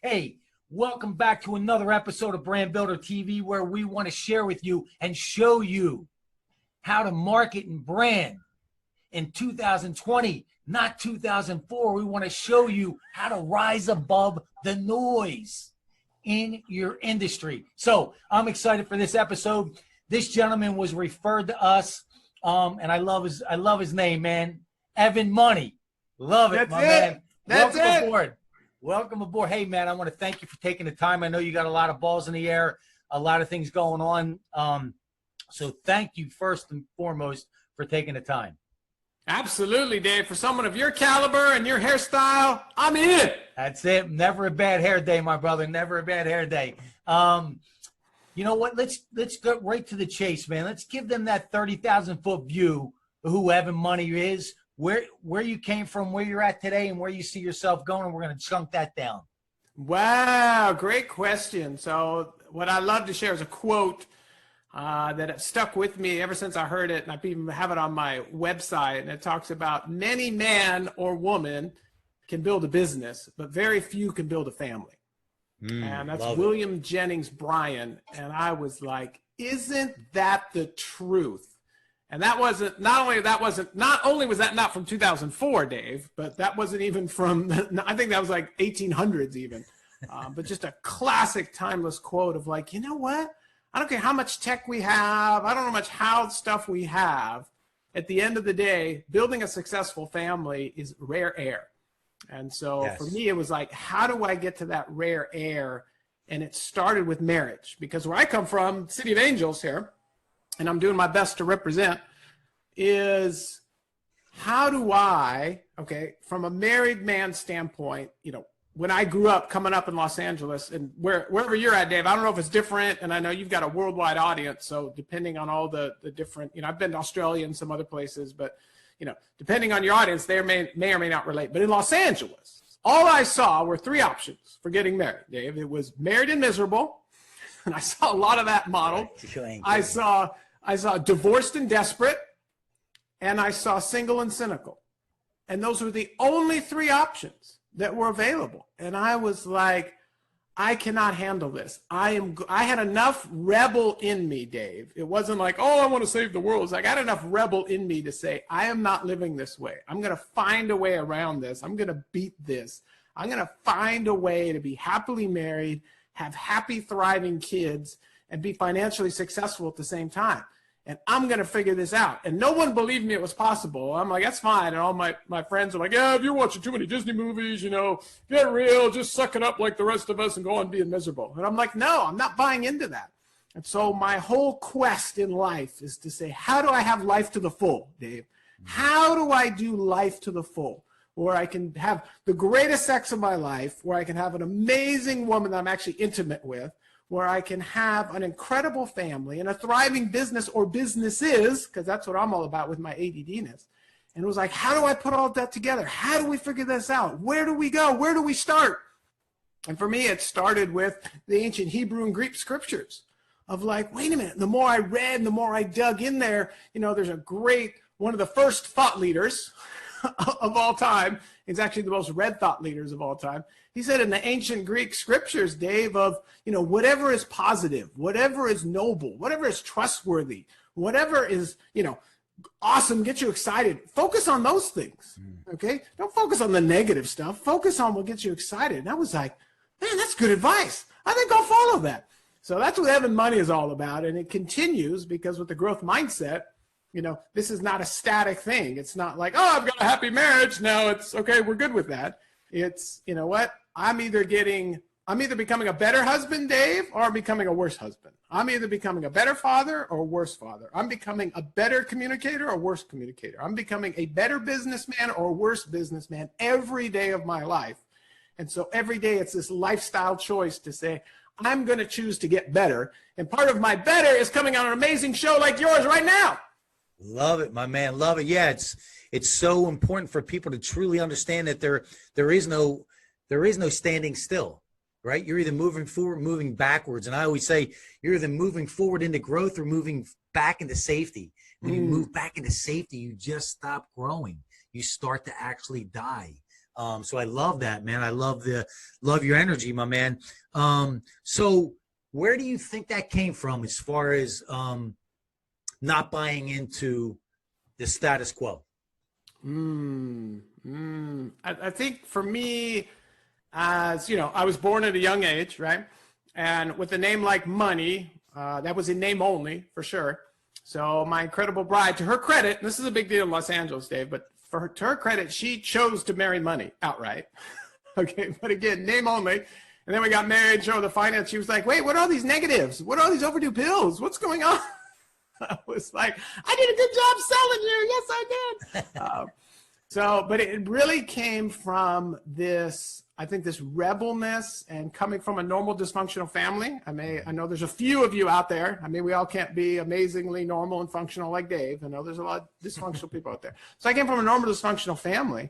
Hey, welcome back to another episode of Brand Builder TV, where we want to share with you and show you how to market and brand in 2020, not 2004. We want to show you how to rise above the noise in your industry. So I'm excited for this episode. This gentleman was referred to us, and I love his name, man. Evan Money. Love it, man. Welcome aboard. Welcome aboard. Hey, man, I want to thank you for taking the time. I know you got a lot of balls in the air, a lot of things going on. So thank you first and foremost for taking the time. Absolutely, Dave. For someone of your caliber and your hairstyle, I'm in. That's it. Never a bad hair day, my brother. Never a bad hair day. You know what? Let's go right to the chase, man. Let's give them that 30,000-foot view of who Evan Money is, where you came from, where you're at today, and where you see yourself going, and we're going to chunk that down. Wow, great question. So what I love to share is a quote that stuck with me ever since I heard it, and I even have it on my website, and it talks about many man or woman can build a business, but very few can build a family. And that's William Jennings Bryan. And I was like, isn't that the truth? And that wasn't, not only was that not from 2004, Dave, but that wasn't even from, I think that was like 1800s even. But just a classic timeless quote of like, you know what? I don't care how much tech we have. I don't know much how stuff we have. At the end of the day, building a successful family is rare air. And so for me, it was like, how do I get to that rare air? And it started with marriage, because where I come from, City of Angels here, and I'm doing my best to represent, is how do I, from a married man standpoint, you know, when I grew up coming up in Los Angeles, and wherever you're at, Dave, I don't know if it's different, and I know you've got a worldwide audience, so depending on all the different, you know, I've been to Australia and some other places, but, you know, depending on your audience, they may or may not relate. But in Los Angeles, all I saw were three options for getting married, Dave. It was married and miserable, and I saw a lot of that modeled. I saw divorced and desperate, and I saw single and cynical. And those were the only three options that were available. And I was like, I cannot handle this. I had enough rebel in me, Dave. It wasn't like, oh, I want to save the world. It's like I had enough rebel in me to say, I am not living this way. I'm going to find a way around this. I'm going to beat this. I'm going to find a way to be happily married, have happy, thriving kids, and be financially successful at the same time. And I'm going to figure this out. And no one believed me it was possible. I'm like, that's fine. And all my friends are like, yeah, if you're watching too many Disney movies, you know, get real, just suck it up like the rest of us and go on being miserable. And I'm like, no, I'm not buying into that. And so my whole quest in life is to say, how do I have life to the full, Dave? How do I do life to the full? Where I can have the greatest sex of my life, where I can have an amazing woman that I'm actually intimate with, where I can have an incredible family and a thriving business or businesses, because that's what I'm all about with my ADD-ness. And it was like, how do I put all of that together? How do we figure this out? Where do we go? Where do we start? And for me, it started with the ancient Hebrew and Greek scriptures of like, wait a minute, the more I read, the more I dug in there, you know, there's one of the first thought leaders of all time. It's actually the most read thought leaders of all time. He said in the ancient Greek scriptures, Dave, of, you know, whatever is positive, whatever is noble, whatever is trustworthy, whatever is, you know, awesome, get you excited. Focus on those things, okay? Don't focus on the negative stuff. Focus on what gets you excited. And I was like, man, that's good advice. I think I'll follow that. So that's what Evan Money is all about. And it continues because with the growth mindset, you know, this is not a static thing. It's not like, oh, I've got a happy marriage. Now it's okay, we're good with that. It's, you know what? I'm either becoming a better husband, Dave, or I'm becoming a worse husband. I'm either becoming a better father or a worse father. I'm becoming a better communicator or worse communicator. I'm becoming a better businessman or a worse businessman every day of my life. And so every day it's this lifestyle choice to say, I'm going to choose to get better. And part of my better is coming on an amazing show like yours right now. Love it, my man. Love it. Yeah, it's so important for people to truly understand that there is no standing still, right? You're either moving forward, moving backwards. And I always say you're either moving forward into growth or moving back into safety. When you move back into safety, you just stop growing. You start to actually die. So I love that, man. I love your energy, my man. So where do you think that came from as far as not buying into the status quo? I think for me, as you know, I was born at a young age, right? And with a name like Money, that was a name only for sure. So my incredible bride, to her credit, and this is a big deal in Los Angeles, Dave, but to her credit, she chose to marry money outright. Okay, but again, name only. And then we got married, showed the finance. She was like, wait, what are all these negatives? What are all these overdue bills? What's going on? I was like, I did a good job selling you. Yes, I did. But it really came from this, I think, this rebelness and coming from a normal dysfunctional family. I know there's a few of you out there. I mean, we all can't be amazingly normal and functional like Dave. I know there's a lot of dysfunctional people out there. So I came from a normal dysfunctional family.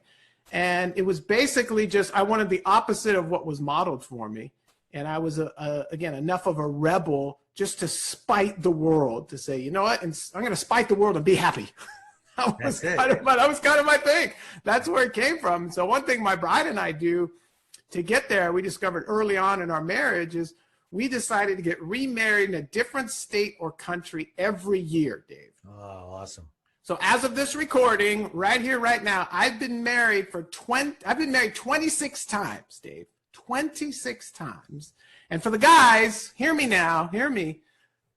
And it was basically just, I wanted the opposite of what was modeled for me. And I was, again, enough of a rebel just to spite the world, to say, you know what, and I'm going to spite the world and be happy. That was kind of my thing. That's where it came from. So one thing my bride and I do to get there, we discovered early on in our marriage, is we decided to get remarried in a different state or country every year, Dave. Oh, awesome. So as of this recording, right here, right now, I've been married 26 times, Dave. 26 times. And for the guys, hear me now, hear me.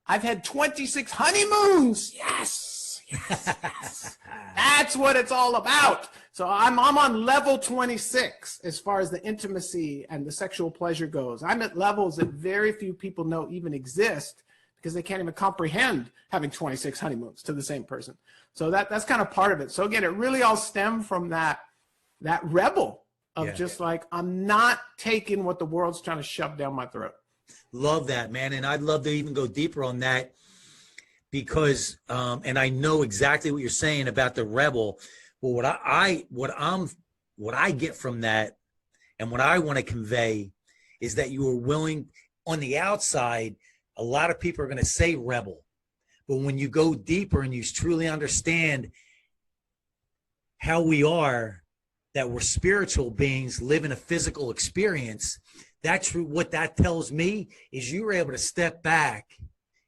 I've had 26 honeymoons. Yes, yes, yes. That's what it's all about. So I'm on level 26 as far as the intimacy and the sexual pleasure goes. I'm at levels that very few people know even exist, because they can't even comprehend having 26 honeymoons to the same person. So that's kind of part of it. So again, it really all stemmed from that rebel of like, I'm not taking what the world's trying to shove down my throat. Love that, man. And I'd love to even go deeper on that, because, and I know exactly what you're saying about the rebel, but what I get from that, and what I want to convey, is that you are willing, on the outside, a lot of people are going to say rebel, but when you go deeper and you truly understand how we are, that we're spiritual beings living a physical experience, what that tells me is you were able to step back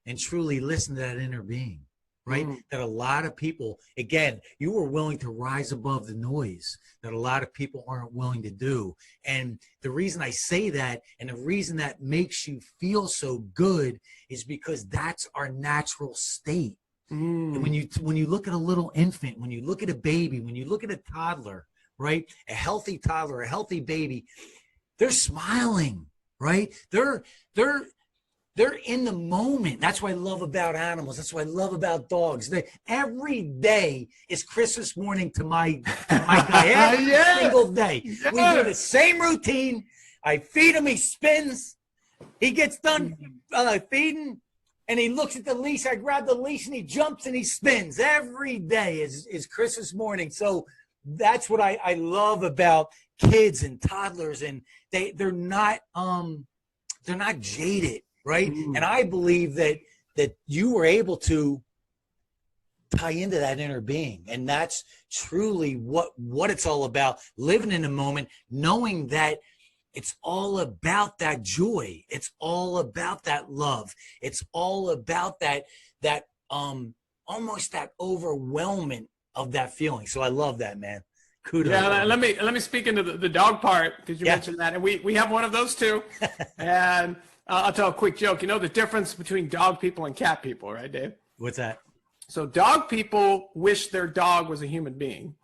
and truly listen to that inner being, right? That a lot of people, again, you were willing to rise above the noise that a lot of people aren't willing to do. And the reason I say that, and the reason that makes you feel so good, is because that's our natural state. And when you look at a little infant, when you look at a baby, when you look at a toddler, right? A healthy toddler, a healthy baby, they're smiling, right? They're in the moment. That's what I love about animals. That's what I love about dogs. Every day is Christmas morning to my guy. Every single day. We do the same routine. I feed him. He spins. He gets done feeding, and he looks at the leash. I grab the leash, and he jumps and he spins. Every day is Christmas morning. So that's what I love about kids and toddlers, and they're not jaded. Right. And I believe that you were able to tie into that inner being. And that's truly what it's all about. Living in the moment, knowing that it's all about that joy. It's all about that love. It's all about that almost that overwhelmment of that feeling. So I love that, man. Kudos. Yeah, let me speak into the dog part, because you mentioned that. And we have one of those too. And I'll tell a quick joke. You know the difference between dog people and cat people, right, Dave? What's that? So dog people wish their dog was a human being,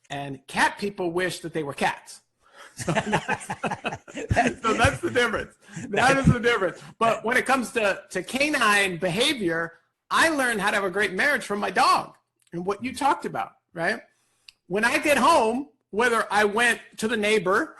and cat people wish that they were cats. So that's the difference. That is the difference. But when it comes to canine behavior, I learned how to have a great marriage from my dog, and what you talked about, right? When I get home, whether I went to the neighbor,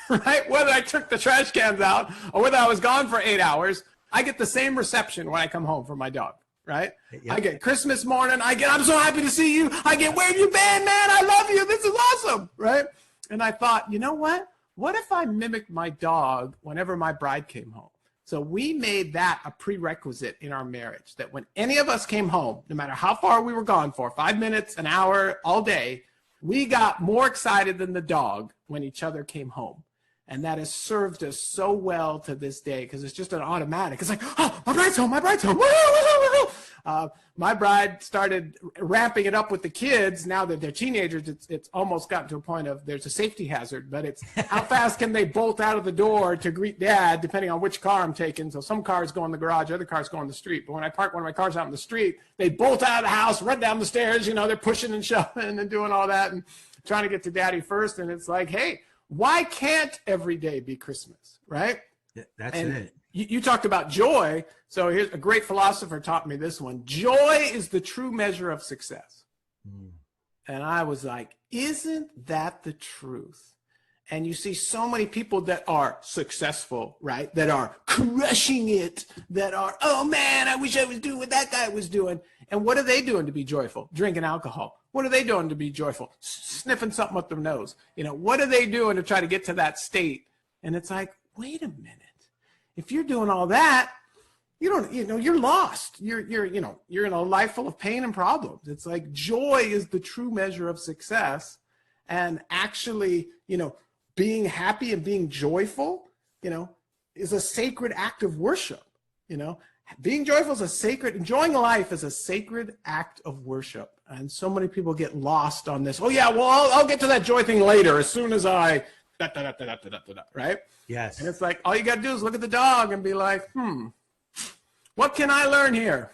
right? Whether I took the trash cans out or whether I was gone for 8 hours, I get the same reception when I come home from my dog, right? Yep. I get Christmas morning. I'm so happy to see you. I get, where have you been, man? I love you. This is awesome, right? And I thought, you know what? What if I mimicked my dog whenever my bride came home? So we made that a prerequisite in our marriage, that when any of us came home, no matter how far we were gone for, 5 minutes, an hour, all day, We got more excited than the dog when each other came home. And that has served us so well to this day because it's just an automatic. It's like, oh, my bride's home, my bride's home. My bride started ramping it up with the kids. Now that they're teenagers, it's almost gotten to a point of there's a safety hazard, but it's how fast can they bolt out of the door to greet dad, depending on which car I'm taking. So some cars go in the garage, other cars go in the street. But when I park one of my cars out in the street, they bolt out of the house, run down the stairs. You know, they're pushing and shoving and doing all that and trying to get to daddy first. And it's like, hey, why can't every day be Christmas, right? That's and it. You talked about joy. So here's a great philosopher taught me this one. Joy is the true measure of success. And I was like, isn't that the truth? And you see so many people that are successful, right? That are crushing it, that are, oh man, I wish I was doing what that guy was doing. And what are they doing to be joyful? Drinking alcohol. What are they doing to be joyful? Sniffing something up their nose. You know, what are they doing to try to get to that state? And it's like, wait a minute. If you're doing all that, you're lost. You're in a life full of pain and problems. It's like joy is the true measure of success. And actually, being happy and being joyful, is a sacred act of worship. Being joyful is enjoying life is a sacred act of worship. And so many people get lost on this. Oh yeah, well, I'll get to that joy thing later as soon as I, right? Yes. And it's like, all you got to do is look at the dog and be like, what can I learn here?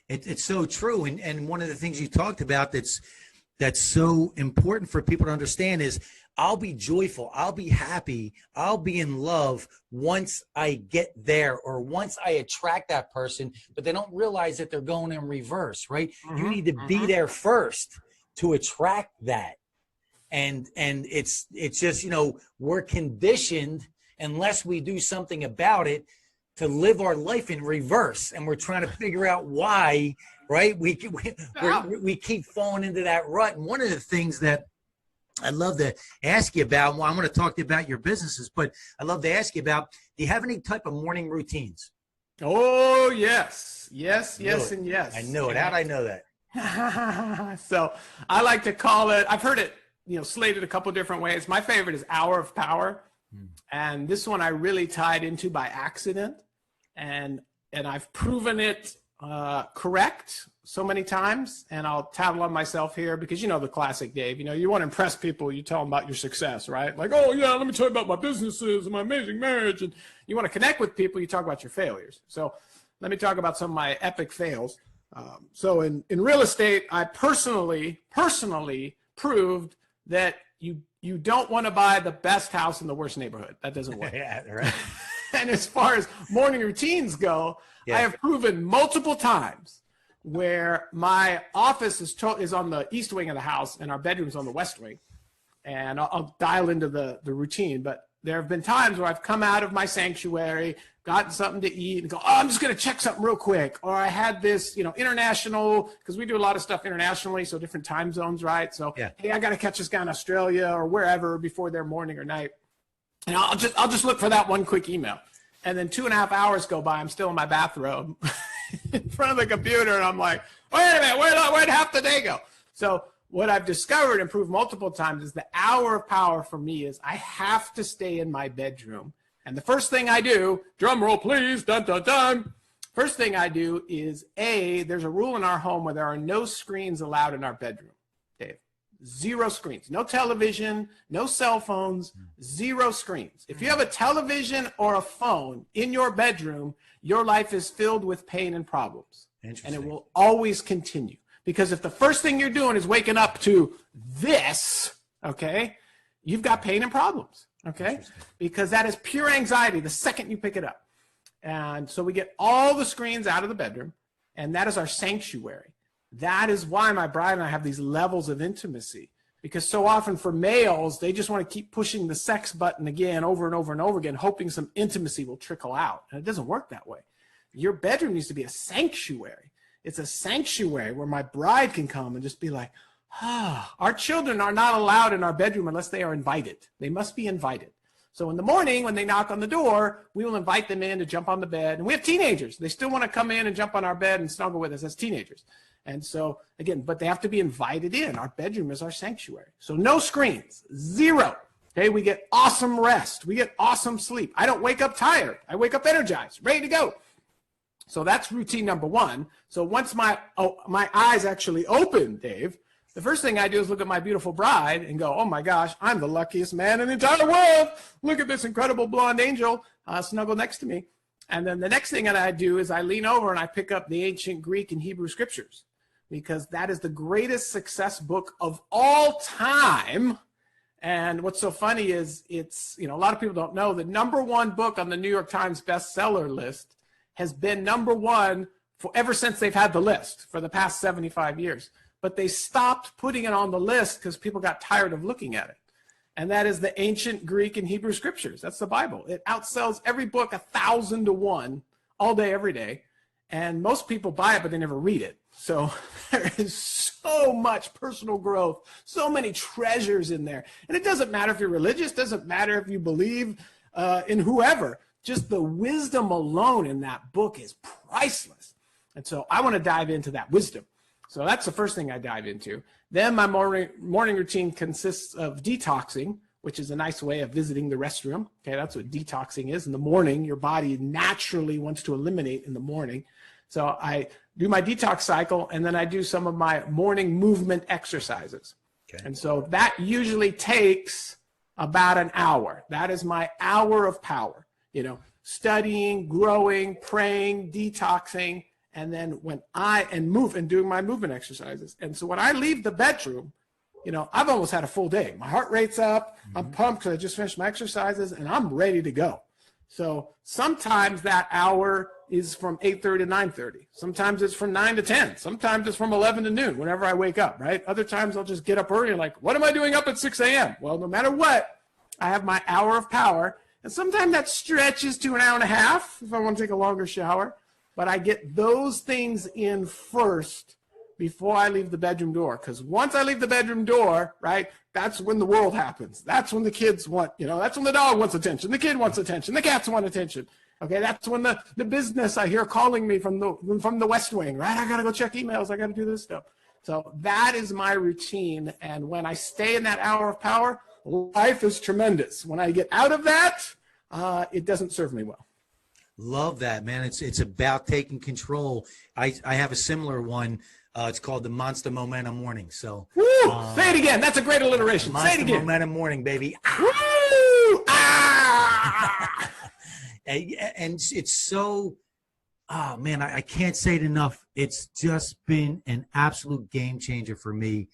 It's so true. And one of the things you talked about that's so important for people to understand is I'll be joyful, I'll be happy, I'll be in love once I get there or once I attract that person, but they don't realize that they're going in reverse, right? You need to be there first to attract that. And it's just, we're conditioned unless we do something about it to live our life in reverse. And we're trying to figure out why, right? We keep falling into that rut. And one of the things that I'd love to ask you about, well, I'm going to talk to you about your businesses, but I'd love to ask you about, do you have any type of morning routines? Oh, yes. Yes, and yes. I know it. How'd I know that? So I like to call it, I've heard it, slated a couple different ways. My favorite is Hour of Power. And this one I really tied into by accident. And I've proven it correct so many times, and I'll tattle on myself here because the classic Dave, you want to impress people, you tell them about your success, right? Like, oh yeah, let me tell you about my businesses and my amazing marriage. And you want to connect with people, you talk about your failures. So let me talk about some of my epic fails. So in real estate, I personally proved that you don't want to buy the best house in the worst neighborhood. That doesn't work. Yeah, right. And as far as morning routines go, I have proven multiple times where my office is on the east wing of the house and our bedroom's on the west wing. And I'll dial into the routine. But there have been times where I've come out of my sanctuary, gotten something to eat, and go, oh, I'm just going to check something real quick. Or I had this, international, because we do a lot of stuff internationally, so different time zones, right? So, hey, I got to catch this guy in Australia or wherever before their morning or night. And I'll just look for that one quick email. And then 2.5 hours go by, I'm still in my bathrobe in front of the computer, and I'm like, wait a minute, where'd half the day go? So what I've discovered and proved multiple times is the hour of power for me is I have to stay in my bedroom. And the first thing I do, drum roll please, dun dun dun. First thing I do is there's a rule in our home where there are no screens allowed in our bedroom, Dave. 0 screens, no television, no cell phones, 0 screens. If you have a television or a phone in your bedroom, your life is filled with pain and problems. And it will always continue. Because if the first thing you're doing is waking up to this, okay, you've got pain and problems, okay? Because that is pure anxiety the second you pick it up. And so we get all the screens out of the bedroom, and that is our sanctuary. That is why my bride and I have these levels of intimacy, because so often for males, they just want to keep pushing the sex button again over and over and over again, hoping some intimacy will trickle out. And it doesn't work that way. Your bedroom needs to be a sanctuary. It's a sanctuary where my bride can come and just be like, Our children are not allowed in our bedroom unless they are invited. They must be invited. So in the morning, when they knock on the door, we will invite them in to jump on the bed. And we have teenagers. They still want to come in and jump on our bed and snuggle with us as teenagers. And so again, but they have to be invited in. Our bedroom is our sanctuary. So no screens, zero. Okay, we get awesome rest. We get awesome sleep. I don't wake up tired. I wake up energized, ready to go. So that's routine number one. So once my eyes actually open, Dave, the first thing I do is look at my beautiful bride and go, oh my gosh, I'm the luckiest man in the entire world. Look at this incredible blonde angel snuggled next to me. And then the next thing that I do is I lean over and I pick up the ancient Greek and Hebrew scriptures, because that is the greatest success book of all time. And what's so funny is it's, a lot of people don't know the number one book on the New York Times bestseller list has been number one ever since they've had the list for the past 75 years. But they stopped putting it on the list because people got tired of looking at it. And that is the ancient Greek and Hebrew scriptures. That's the Bible. It outsells every book 1,000 to 1 all day, every day. And most people buy it, but they never read it. So there is so much personal growth, so many treasures in there. And it doesn't matter if you're religious, doesn't matter if you believe in whoever. Just the wisdom alone in that book is priceless. And so I want to dive into that wisdom. So that's the first thing I dive into. Then my morning routine consists of detoxing, which is a nice way of visiting the restroom. Okay, that's what detoxing is. In the morning, your body naturally wants to eliminate in the morning. So I do my detox cycle, and then I do some of my morning movement exercises. Okay. And so that usually takes about an hour. That is my hour of power. Studying, growing, praying, detoxing, and then doing my movement exercises. And so when I leave the bedroom, I've almost had a full day. My heart rate's up. I'm pumped because I just finished my exercises and I'm ready to go. So sometimes that hour is from 8:30 to 9:30. Sometimes it's from 9 to 10. Sometimes it's from 11 to noon, whenever I wake up, right? Other times I'll just get up early and like, what am I doing up at 6 a.m.? Well, no matter what, I have my hour of power. And sometimes that stretches to an hour and a half if I want to take a longer shower. But I get those things in first before I leave the bedroom door. Because once I leave the bedroom door, right, that's when the world happens. That's when the kids want, that's when the dog wants attention. The kid wants attention. The cats want attention. Okay, that's when the business I hear calling me from the West Wing, right? I got to go check emails. I got to do this stuff. So that is my routine. And when I stay in that hour of power, life is tremendous. When I get out of that, it doesn't serve me well. Love that, man. It's about taking control. I have a similar one. It's called the Monster Momentum Morning. So say it again. That's a great alliteration. Say it again. Monster Momentum Morning, baby. Woo! Ah! And it's so, man, I can't say it enough. It's just been an absolute game changer for me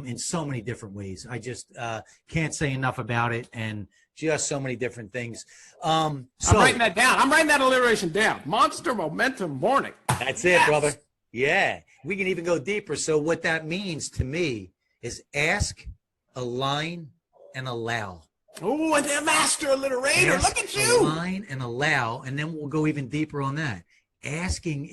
in so many different ways. I just can't say enough about it, and just so many different things. So I'm writing that down. I'm writing that alliteration down. Monster Momentum Morning. That's it, brother. Yeah. We can even go deeper. So what that means to me is ask, align, and allow. Oh, and the master alliterator. Look at you. Align and allow, and then we'll go even deeper on that. Asking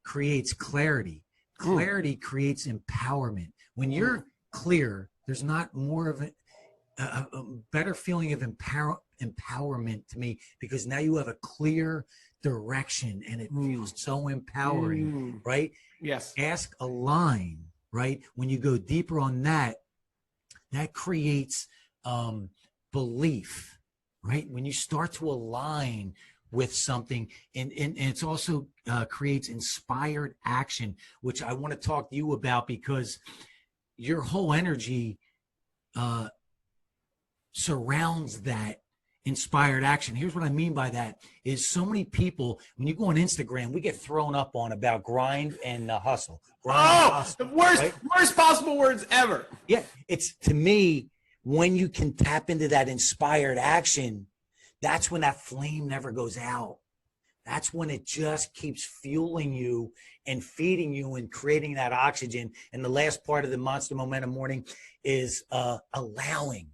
creates clarity. Clarity creates empowerment. When you're clear, there's not more of a better feeling of empowerment to me, because now you have a clear direction and it feels so empowering, right? Yes. Ask, align, right? When you go deeper on that, that creates belief, right? When you start to align with something, and it's also creates inspired action, which I want to talk to you about, because your whole energy surrounds that inspired action. Here's what I mean by that is so many people, when you go on Instagram, we get thrown up on about grind and hustle. The worst possible words ever. Yeah. It's, to me, when you can tap into that inspired action, that's when that flame never goes out. That's when it just keeps fueling you and feeding you and creating that oxygen. And the last part of the Monster Momentum Morning is allowing,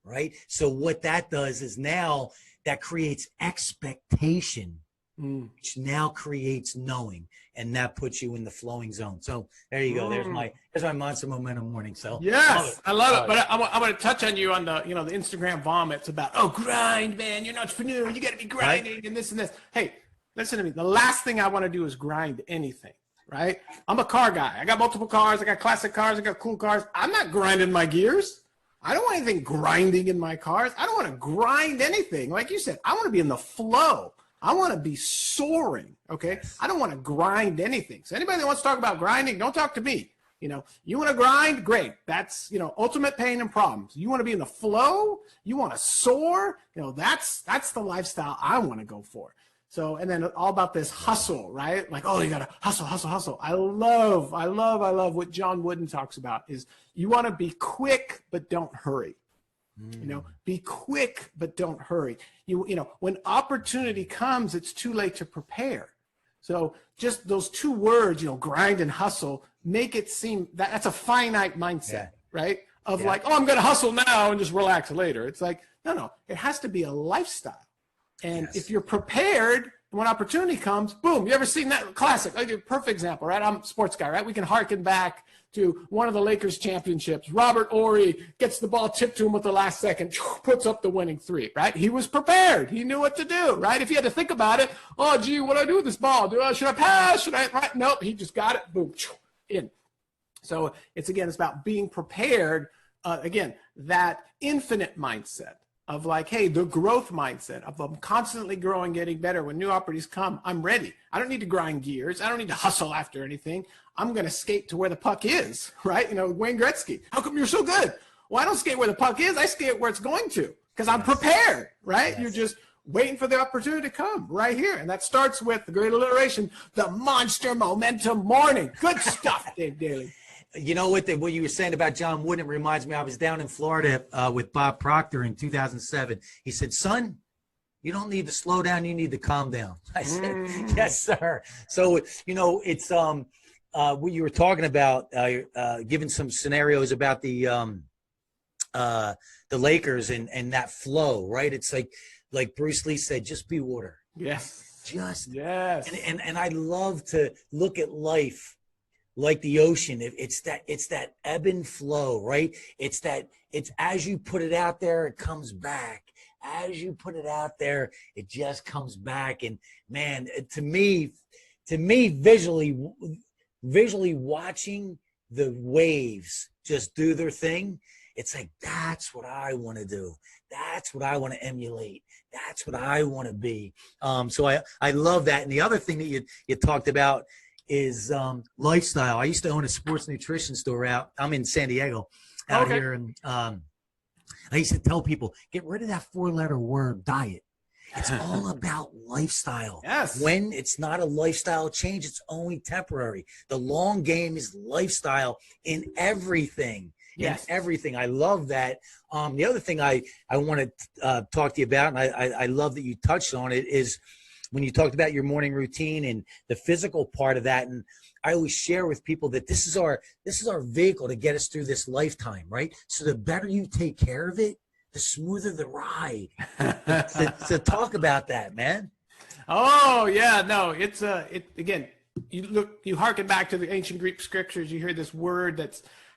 right? So what that does is now that creates expectation, which now creates knowing, and that puts you in the flowing zone. So there you go. There's my Monster Momentum Morning. So yes, I love it. But I'm going to touch on you on the the Instagram vomits about, oh, grind, man. You're an entrepreneur. You got to be grinding and this and this. Hey, listen to me. The last thing I want to do is grind anything. right? I'm a car guy. I got multiple cars. I got classic cars. I got cool cars. I'm not grinding my gears. I don't want anything grinding in my cars. I don't want to grind anything. Like you said, I want to be in the flow. I want to be soaring, okay? I don't want to grind anything. So anybody that wants to talk about grinding, don't talk to me. You know, you want to grind? Great. That's, you know, ultimate pain and problems. You want to be in the flow? You want to soar? You know, that's the lifestyle I want to go for. So, and then all about this hustle, right? Like, oh, you got to hustle, hustle, hustle. I love what John Wooden talks about is you want to be quick, but don't hurry. You know, be quick, but don't hurry. You know, when opportunity comes, it's too late to prepare. So just those two words, you know, grind and hustle, make it seem that that's a finite mindset, right? Of like, oh, I'm going to hustle now and just relax later. It's like, no, it has to be a lifestyle. And if you're prepared, when opportunity comes, boom, you ever seen that classic? Like a perfect example, right? I'm a sports guy, right? We can harken back to one of the Lakers championships. Robert Horry gets the ball tipped to him with the last second, puts up the winning three, right? He was prepared. He knew what to do, right? If he had to think about it, oh, gee, what do I do with this ball? Should I pass? Should I, right? Nope, he just got it, boom, in. So it's about being prepared, again, that infinite mindset of like, hey, the growth mindset of I'm constantly growing, getting better. When new opportunities come, I'm ready. I don't need to grind gears. I don't need to hustle after anything. I'm going to skate to where the puck is, right? You know, Wayne Gretzky, how come you're so good? Well, I don't skate where the puck is. I skate where it's going to because I'm prepared, right? You're just waiting for the opportunity to come right here. And that starts with the great alliteration, the monster momentum morning. Good stuff, Dave Daly. You know what you were saying about John Wooden reminds me, I was down in Florida with Bob Proctor in 2007. He said, son, you don't need to slow down, you need to calm down. I said, yes, sir. So, you know, it's what you were talking about, giving some scenarios about the Lakers and that flow, right? It's like Bruce Lee said, just be water. Yes. Yes. And I love to look at life like the ocean. It's that ebb and flow, right? It's as you put it out there, it comes back. As you put it out there, it just comes back. And man, to me, visually watching the waves just do their thing, it's like, that's what I want to do. That's what I want to emulate. That's what I want to be. So I love that. And the other thing that you talked about is lifestyle. I used to own a sports nutrition store I'm in San Diego out here. And I used to tell people, get rid of that 4-letter word, diet. It's all about lifestyle. Yes. When it's not a lifestyle change, it's only temporary. The long game is lifestyle in everything. Yes. In everything. I love that. The other thing I want to talk to you about, and I love that you touched on it, is when you talked about your morning routine and the physical part of that. And I always share with people that this is our vehicle to get us through this lifetime, right? So the better you take care of it, the smoother the ride. to talk about that, man. Oh yeah, no, it's again, you harken back to the ancient Greek scriptures, you hear this word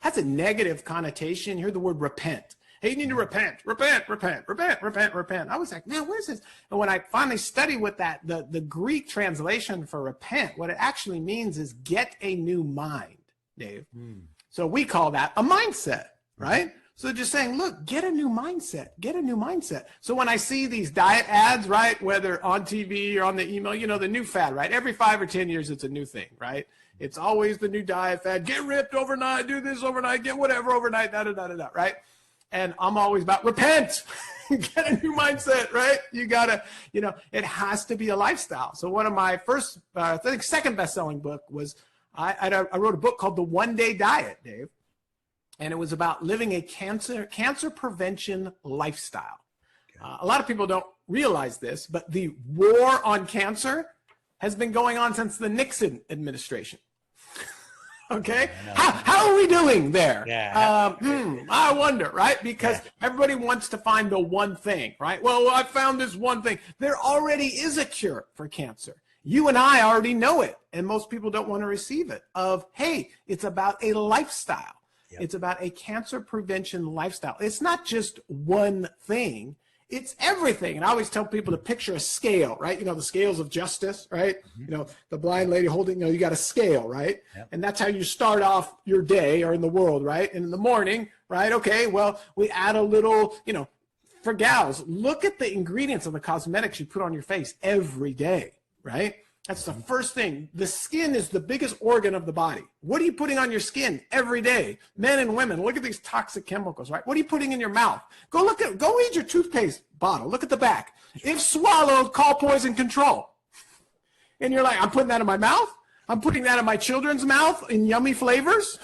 has a negative connotation. You hear the word repent. Hey, you need to repent. I was like, man, what is this? And when I finally studied with that, the Greek translation for repent, what it actually means is get a new mind, Dave. So we call that a mindset, right? So just saying, look, get a new mindset. So when I see these diet ads, right, whether on TV or on the email, you know, the new fad, right? Every 5 or 10 years, it's a new thing, right? It's always the new diet fad. Get ripped overnight, do this overnight, get whatever overnight, right? And I'm always about repent, get a new mindset, right? You gotta, you know, it has to be a lifestyle. So one of my first, I think second best-selling book was, I wrote a book called The One Day Diet, Dave. And it was about living a cancer prevention lifestyle. A lot of people don't realize this, but the war on cancer has been going on since the Nixon administration. Okay, how are we doing there? I wonder, right? Because everybody wants to find the one thing, right? Well, I found this one thing. There already is a cure for cancer. You and I already know it, and most people don't want to receive it. Hey, it's about a lifestyle. It's about a cancer prevention lifestyle. It's not just one thing. It's everything. And I always tell people to picture a scale, right? You know, the scales of justice, right? You know, the blind lady holding, you know, you got a scale, right? And that's how you start off your day or in the world, right? And in the morning, right? Okay, well, we add a little, you know, for gals, look at the ingredients of the cosmetics you put on your face every day, right? That's the first thing. The skin is the biggest organ of the body. What are you putting on your skin every day? Men and women, look at these toxic chemicals, right? What are you putting in your mouth? Go read your toothpaste bottle. Look at the back. If swallowed, call poison control. And you're like, I'm putting that in my mouth? I'm putting that in my children's mouth in yummy flavors?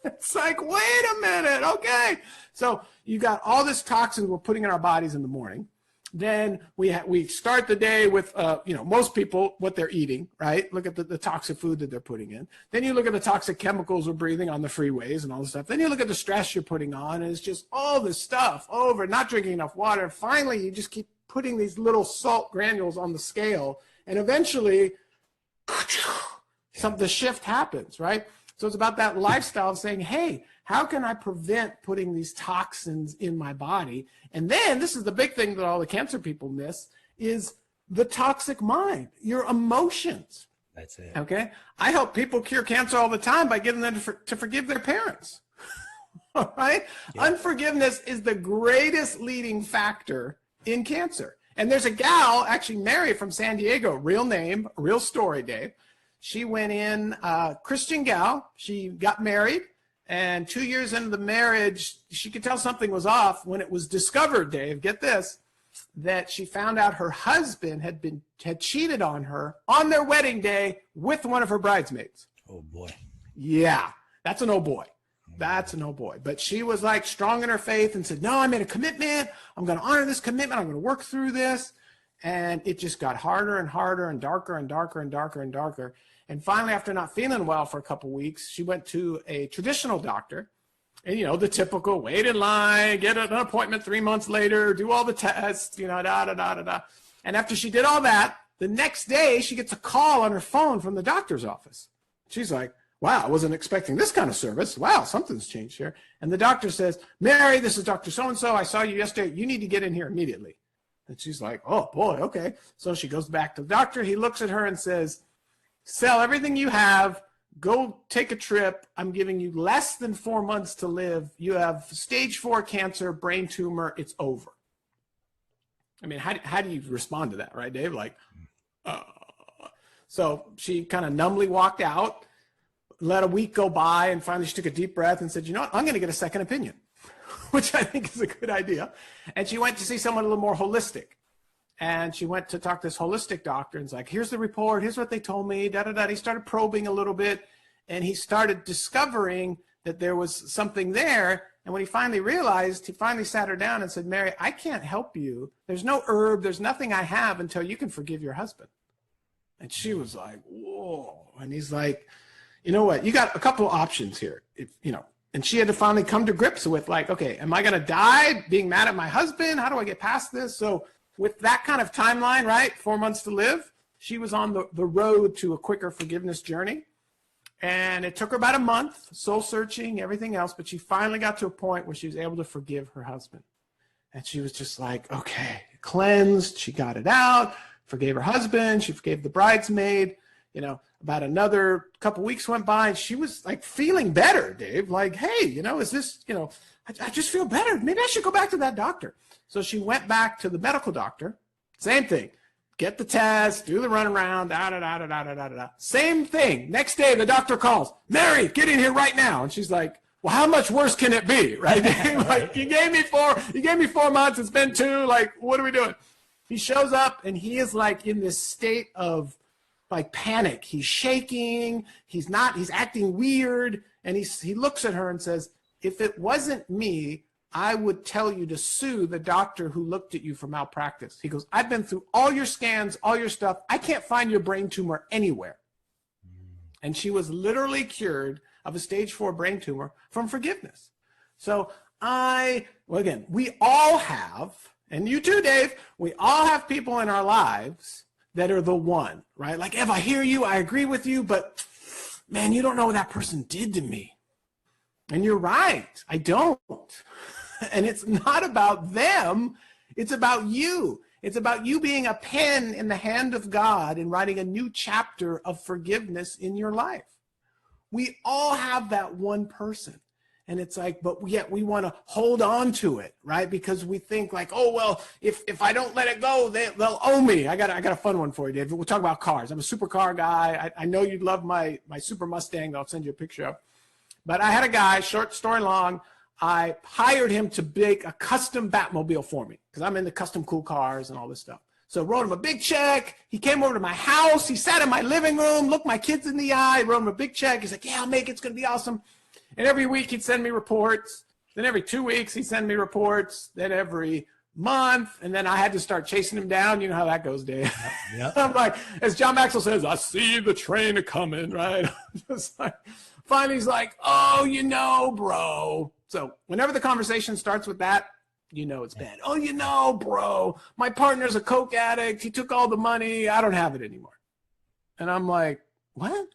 It's like, wait a minute, okay. So you got all this toxin we're putting in our bodies in the morning. Then we start the day with, you know, most people, what they're eating, right? Look at the toxic food that they're putting in. Then you look at the toxic chemicals we're breathing on the freeways and all this stuff. Then you look at the stress you're putting on, and it's just all this stuff over, not drinking enough water. Finally, you just keep putting these little salt granules on the scale, and eventually, the shift happens, right? So it's about that lifestyle of saying, hey, how can I prevent putting these toxins in my body? And then this is the big thing that all the cancer people miss is the toxic mind, your emotions. That's it. Okay. I help people cure cancer all the time by getting them to forgive their parents. All right. Yeah. Unforgiveness is the greatest leading factor in cancer. And there's a gal, actually Mary from San Diego, real name, real story, Dave. She went in, Christian gal. She got married. And 2 years into the marriage, she could tell something was off when it was discovered, Dave, get this, that she found out her husband had cheated on her on their wedding day with one of her bridesmaids. Oh, boy. Yeah, that's an oh boy. That's an oh boy. But she was like strong in her faith and said, no, I made a commitment. I'm going to honor this commitment. I'm going to work through this. And it just got harder and harder and darker and darker and darker and darker. And finally, after not feeling well for a couple of weeks, she went to a traditional doctor. And, you know, the typical wait in line, get an appointment 3 months later, do all the tests, you know, da-da-da-da-da. And after she did all that, the next day, she gets a call on her phone from the doctor's office. She's like, wow, I wasn't expecting this kind of service. Wow, something's changed here. And the doctor says, Mary, this is Dr. So-and-so. I saw you yesterday. You need to get in here immediately. And she's like, oh, boy, okay. So she goes back to the doctor. He looks at her and says, sell everything you have, go take a trip. I'm giving you less than 4 months to live. You have stage 4 cancer, brain tumor. It's over. I mean, how do you respond to that, right, Dave? Like, So she kind of numbly walked out, let a week go by, and finally she took a deep breath and said, you know what, I'm going to get a second opinion, which I think is a good idea. And she went to see someone a little more holistic. And she went to talk to this holistic doctor, and it's like, here's the report, here's what they told me, da-da-da. He started probing a little bit, and he started discovering that there was something there. And when he finally realized, he finally sat her down and said, Mary, I can't help you. There's no herb, there's nothing I have until you can forgive your husband. And she was like, whoa. And he's like, you know what, you got a couple of options here, you know. And she had to finally come to grips with, like, okay, am I going to die being mad at my husband? How do I get past this? So with that kind of timeline, right, 4 months to live, she was on the road to a quicker forgiveness journey. And it took her about a month, soul searching, everything else, but she finally got to a point where she was able to forgive her husband. And she was just like, okay, cleansed, she got it out, forgave her husband, she forgave the bridesmaid. You know, about another couple weeks went by, and she was like feeling better, Dave. Like, hey, you know, is this, you know, I just feel better. Maybe I should go back to that doctor. So she went back to the medical doctor. Same thing. Get the test, do the runaround, da-da-da-da-da-da-da-da. Same thing. Next day, the doctor calls, Mary, get in here right now. And she's like, well, how much worse can it be, right? Like, you gave me 4 months, it's been 2, like, what are we doing? He shows up, and he is like in this state of like panic. He's shaking, he's acting weird, and he looks at her and says, if it wasn't me, I would tell you to sue the doctor who looked at you for malpractice. He goes, I've been through all your scans, all your stuff. I can't find your brain tumor anywhere. And she was literally cured of a stage 4 brain tumor from forgiveness. So again, we all have, and you too, Dave, we all have people in our lives that are the one, right? Like, Ev, I hear you, I agree with you, but man, you don't know what that person did to me. And you're right, I don't. And it's not about them, It's about you. It's about you being a pen in the hand of God and writing a new chapter of forgiveness in your life. We all have that one person. And it's like, but yet we want to hold on to it, right? Because we think like, oh, well, if I don't let it go, they'll owe me. I got a fun one for you, Dave. We'll talk about cars. I'm a supercar guy. I know you'd love my Super Mustang that I'll send you a picture of. But I had a guy, short story long, I hired him to make a custom Batmobile for me because I'm into custom cool cars and all this stuff. So wrote him a big check. He came over to my house. He sat in my living room, looked my kids in the eye, wrote him a big check. He's like, yeah, I'll make it. It's going to be awesome. And every week he'd send me reports. Then every 2 weeks he'd send me reports. Then every month. And then I had to start chasing him down. You know how that goes, Dave. Yep. I'm like, as John Maxwell says, I see the train a-coming, right? Just like, finally he's like, oh, you know, bro. So whenever the conversation starts with that, you know it's bad. Oh, you know, bro, my partner's a coke addict. He took all the money. I don't have it anymore. And I'm like, what?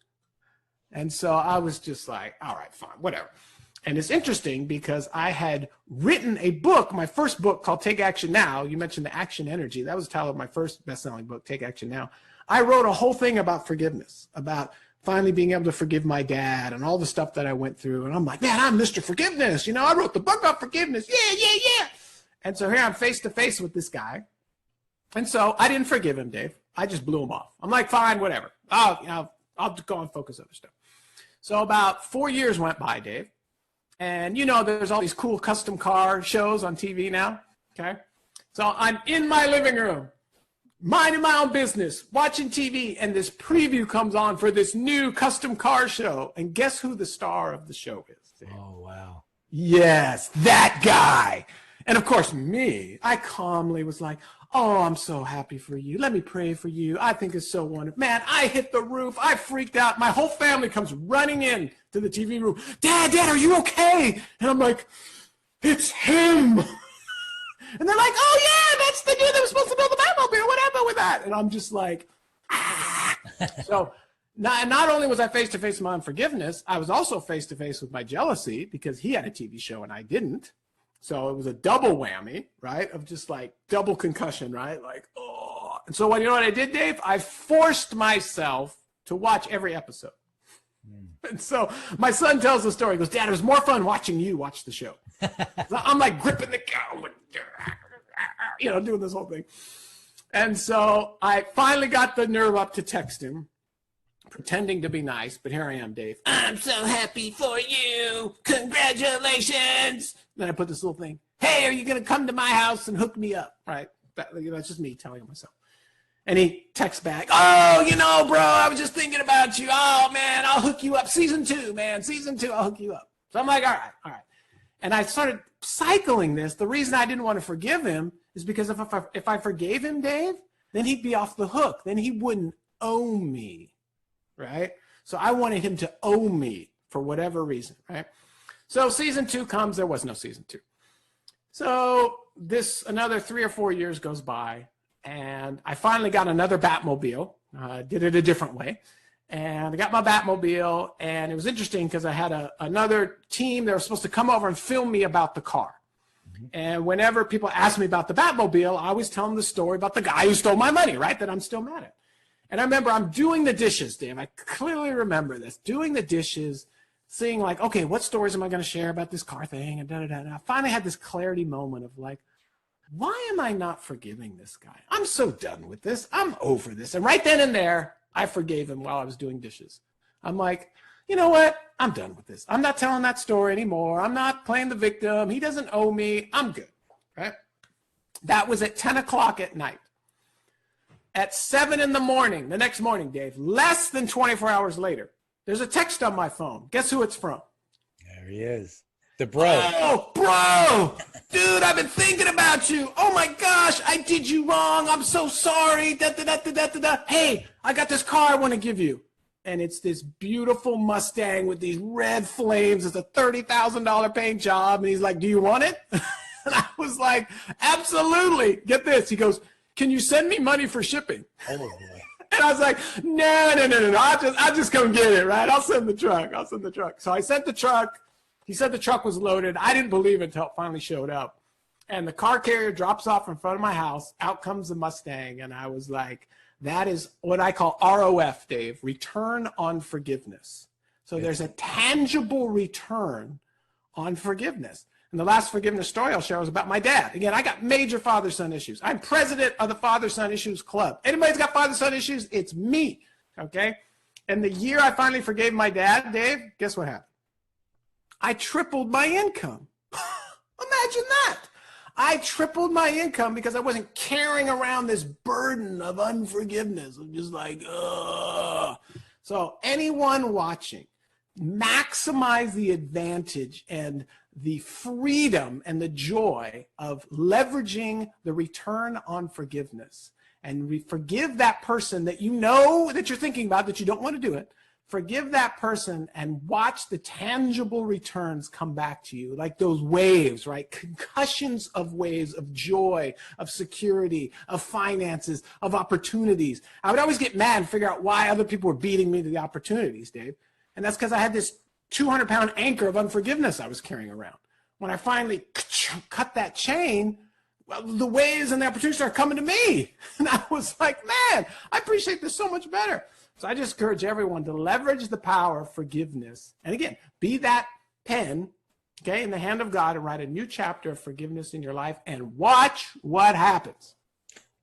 And so I was just like, all right, fine, whatever. And it's interesting because I had written a book, my first book called Take Action Now. You mentioned the action energy. That was the title of my first best-selling book, Take Action Now. I wrote a whole thing about forgiveness, about finally being able to forgive my dad and all the stuff that I went through. And I'm like, man, I'm Mr. Forgiveness. You know, I wrote the book on forgiveness. Yeah. And so here I'm face to face with this guy. And so I didn't forgive him, Dave. I just blew him off. I'm like, fine, whatever. I'll go and focus on other stuff. So about 4 years went by, Dave. And, you know, there's all these cool custom car shows on TV now. Okay. So I'm in my living room, minding my own business, watching TV, and this preview comes on for this new custom car show. And guess who the star of the show is? Dave? Oh, wow. Yes, that guy. And of course, me, I calmly was like, oh, I'm so happy for you. Let me pray for you. I think it's so wonderful. Man, I hit the roof. I freaked out. My whole family comes running in to the TV room. Dad, are you okay? And I'm like, it's him. And they're like, oh, yeah, that's the dude that was supposed to build the Batmobile. What happened with that? And I'm just like, ah. So not only was I face-to-face with my unforgiveness, I was also face-to-face with my jealousy because he had a TV show and I didn't. So it was a double whammy, right, of just like double concussion, right? Like, oh. And so you know what I did, Dave? I forced myself to watch every episode. And so my son tells the story. He goes, Dad, it was more fun watching you watch the show. So I'm like gripping the cow, you know, doing this whole thing. And so I finally got the nerve up to text him, pretending to be nice, but here I am, Dave. I'm so happy for you. Congratulations. Then I put this little thing. Hey, are you going to come to my house and hook me up? Right? You know, it's just me telling him myself. And he texts back, oh, you know, bro, I was just thinking about you. Oh, man, I'll hook you up. Season 2, man. Season 2, I'll hook you up. So I'm like, all right. And I started cycling this. The reason I didn't want to forgive him is because if I forgave him, Dave, then he'd be off the hook. Then he wouldn't owe me, right? So I wanted him to owe me for whatever reason, right? So season 2 comes. There was no season 2. So another 3 or 4 years goes by. And I finally got another Batmobile, did it a different way. And I got my Batmobile, and it was interesting because I had another team that was supposed to come over and film me about the car. Mm-hmm. And whenever people ask me about the Batmobile, I always tell them the story about the guy who stole my money, right, that I'm still mad at. And I remember I'm doing the dishes, Dave. I clearly remember this, doing the dishes, seeing like, okay, what stories am I going to share about this car thing? And da-da-da. And I finally had this clarity moment of like, why am I not forgiving this guy? I'm so done with this. I'm over this. And right then and there, I forgave him while I was doing dishes. I'm like, you know what? I'm done with this. I'm not telling that story anymore. I'm not playing the victim. He doesn't owe me. I'm good, right? That was at 10 o'clock at night. At 7 in the morning, the next morning, Dave, less than 24 hours later, there's a text on my phone. Guess who it's from? There he is. The bro. Oh, bro. Dude, I've been thinking about you. Oh, my gosh. I did you wrong. I'm so sorry. Da-da-da-da-da-da. Hey, I got this car I want to give you. And it's this beautiful Mustang with these red flames. It's a $30,000 paying job. And he's like, do you want it? And I was like, absolutely. Get this. He goes, can you send me money for shipping? Oh, boy. And I was like, no. I'll just come get it, right? I'll send the truck. So I sent the truck. He said the truck was loaded. I didn't believe it until it finally showed up. And the car carrier drops off in front of my house. Out comes the Mustang. And I was like, that is what I call ROF, Dave, return on forgiveness. So there's a tangible return on forgiveness. And the last forgiveness story I'll share was about my dad. Again, I got major father-son issues. I'm president of the Father-Son Issues Club. Anybody's got father-son issues, it's me, okay? And the year I finally forgave my dad, Dave, guess what happened? I tripled my income. Imagine that. I tripled my income because I wasn't carrying around this burden of unforgiveness. I'm just like, ugh. So anyone watching, maximize the advantage and the freedom and the joy of leveraging the return on forgiveness. And forgive that person that you know that you're thinking about, that you don't want to do it. Forgive that person and watch the tangible returns come back to you, like those waves, right? Concussions of waves of joy, of security, of finances, of opportunities. I would always get mad and figure out why other people were beating me to the opportunities, Dave. And that's because I had this 200-pound anchor of unforgiveness I was carrying around. When I finally cut that chain, well, the waves and the opportunities are coming to me. And I was like, man, I appreciate this so much better. So I just encourage everyone to leverage the power of forgiveness. And again, be that pen, okay, in the hand of God and write a new chapter of forgiveness in your life and watch what happens.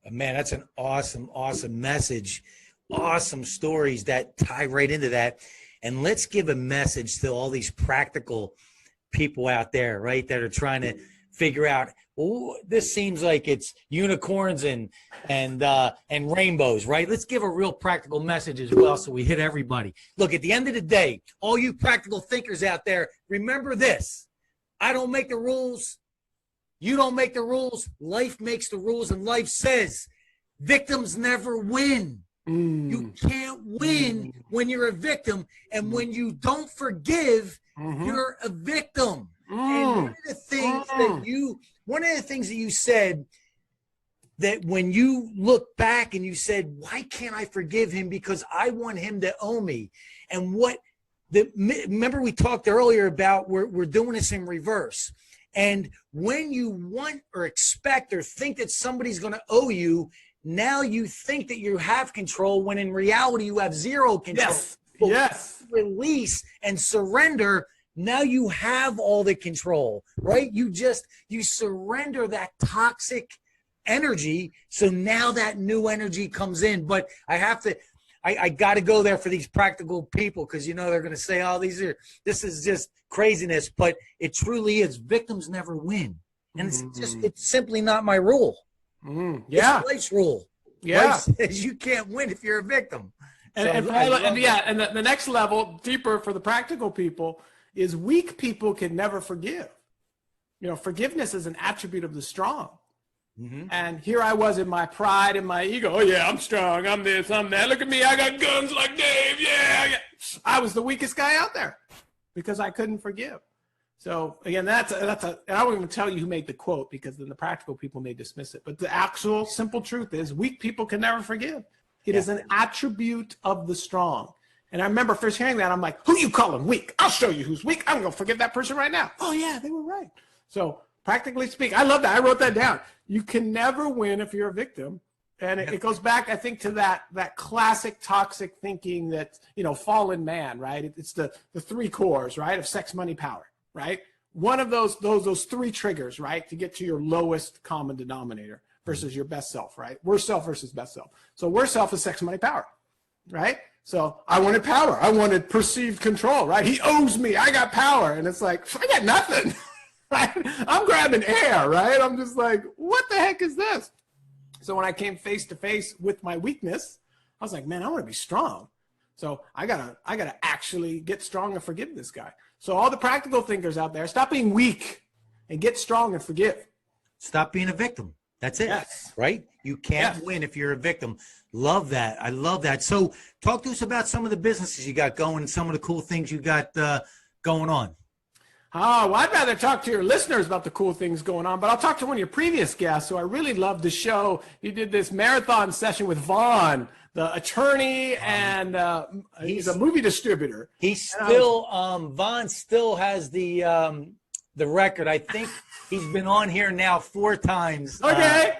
Man, that's an awesome, awesome message. Awesome stories that tie right into that. And let's give a message to all these practical people out there, right, that are trying to figure out, well, this seems like it's unicorns and rainbows, right? Let's give a real practical message as well so we hit everybody. Look, at the end of the day, all you practical thinkers out there, remember this. I don't make the rules. You don't make the rules. Life makes the rules, and life says victims never win. You can't win when you're a victim, and when you don't forgive, you're a victim. And one of the things that you said, that when you look back and you said, why can't I forgive him? Because I want him to owe me. And remember we talked earlier about we're doing this in reverse. And when you want or expect or think that somebody's going to owe you, now you think that you have control, when in reality you have zero control. Yes. But Yes. Release and surrender. Now you have all the control, right? You surrender that toxic energy. So now that new energy comes in. But I got to go there for these practical people, because they're going to say, oh, this is just craziness. But it truly is. Victims never win. And it's simply not my rule. Yeah. It's life's rule. Yeah. Life says you can't win if you're a victim. And the next level, deeper for the practical people, is weak people can never forgive. Forgiveness is an attribute of the strong. And here I was in my pride and my ego. Oh, yeah, I'm strong. I'm this, I'm that. Look at me. I got guns like Dave. Yeah. I was the weakest guy out there because I couldn't forgive. So, again, and I won't even tell you who made the quote, because then the practical people may dismiss it. But the actual simple truth is weak people can never forgive. It is an attribute of the strong. And I remember first hearing that, I'm like, who you calling weak? I'll show you who's weak. I'm going to forgive that person right now. Oh, yeah, they were right. So practically speaking, I love that. I wrote that down. You can never win if you're a victim. And it goes back, I think, to that classic toxic thinking that, fallen man, right? It's the three cores, right, of sex, money, power, right? One of those three triggers, right, to get to your lowest common denominator versus your best self, right? Worst self versus best self. So worst self is sex, money, power, right? So I wanted power. I wanted perceived control, right? He owes me. I got power. And it's like, I got nothing, right? I'm grabbing air, right? I'm just like, what the heck is this? So when I came face to face with my weakness, I was like, man, I want to be strong. So I gotta actually get strong and forgive this guy. So all the practical thinkers out there, stop being weak and get strong and forgive. Stop being a victim. That's it, right? You can't win if you're a victim. Love that. I love that. So talk to us about some of the businesses you got going and some of the cool things you got going on. Oh, well, I'd rather talk to your listeners about the cool things going on, but I'll talk to one of your previous guests who I really loved the show. You did this marathon session with Vaughn, the attorney, and he's a movie distributor. He's still, Vaughn still has the the record. I think he's been on here now 4 times. Okay.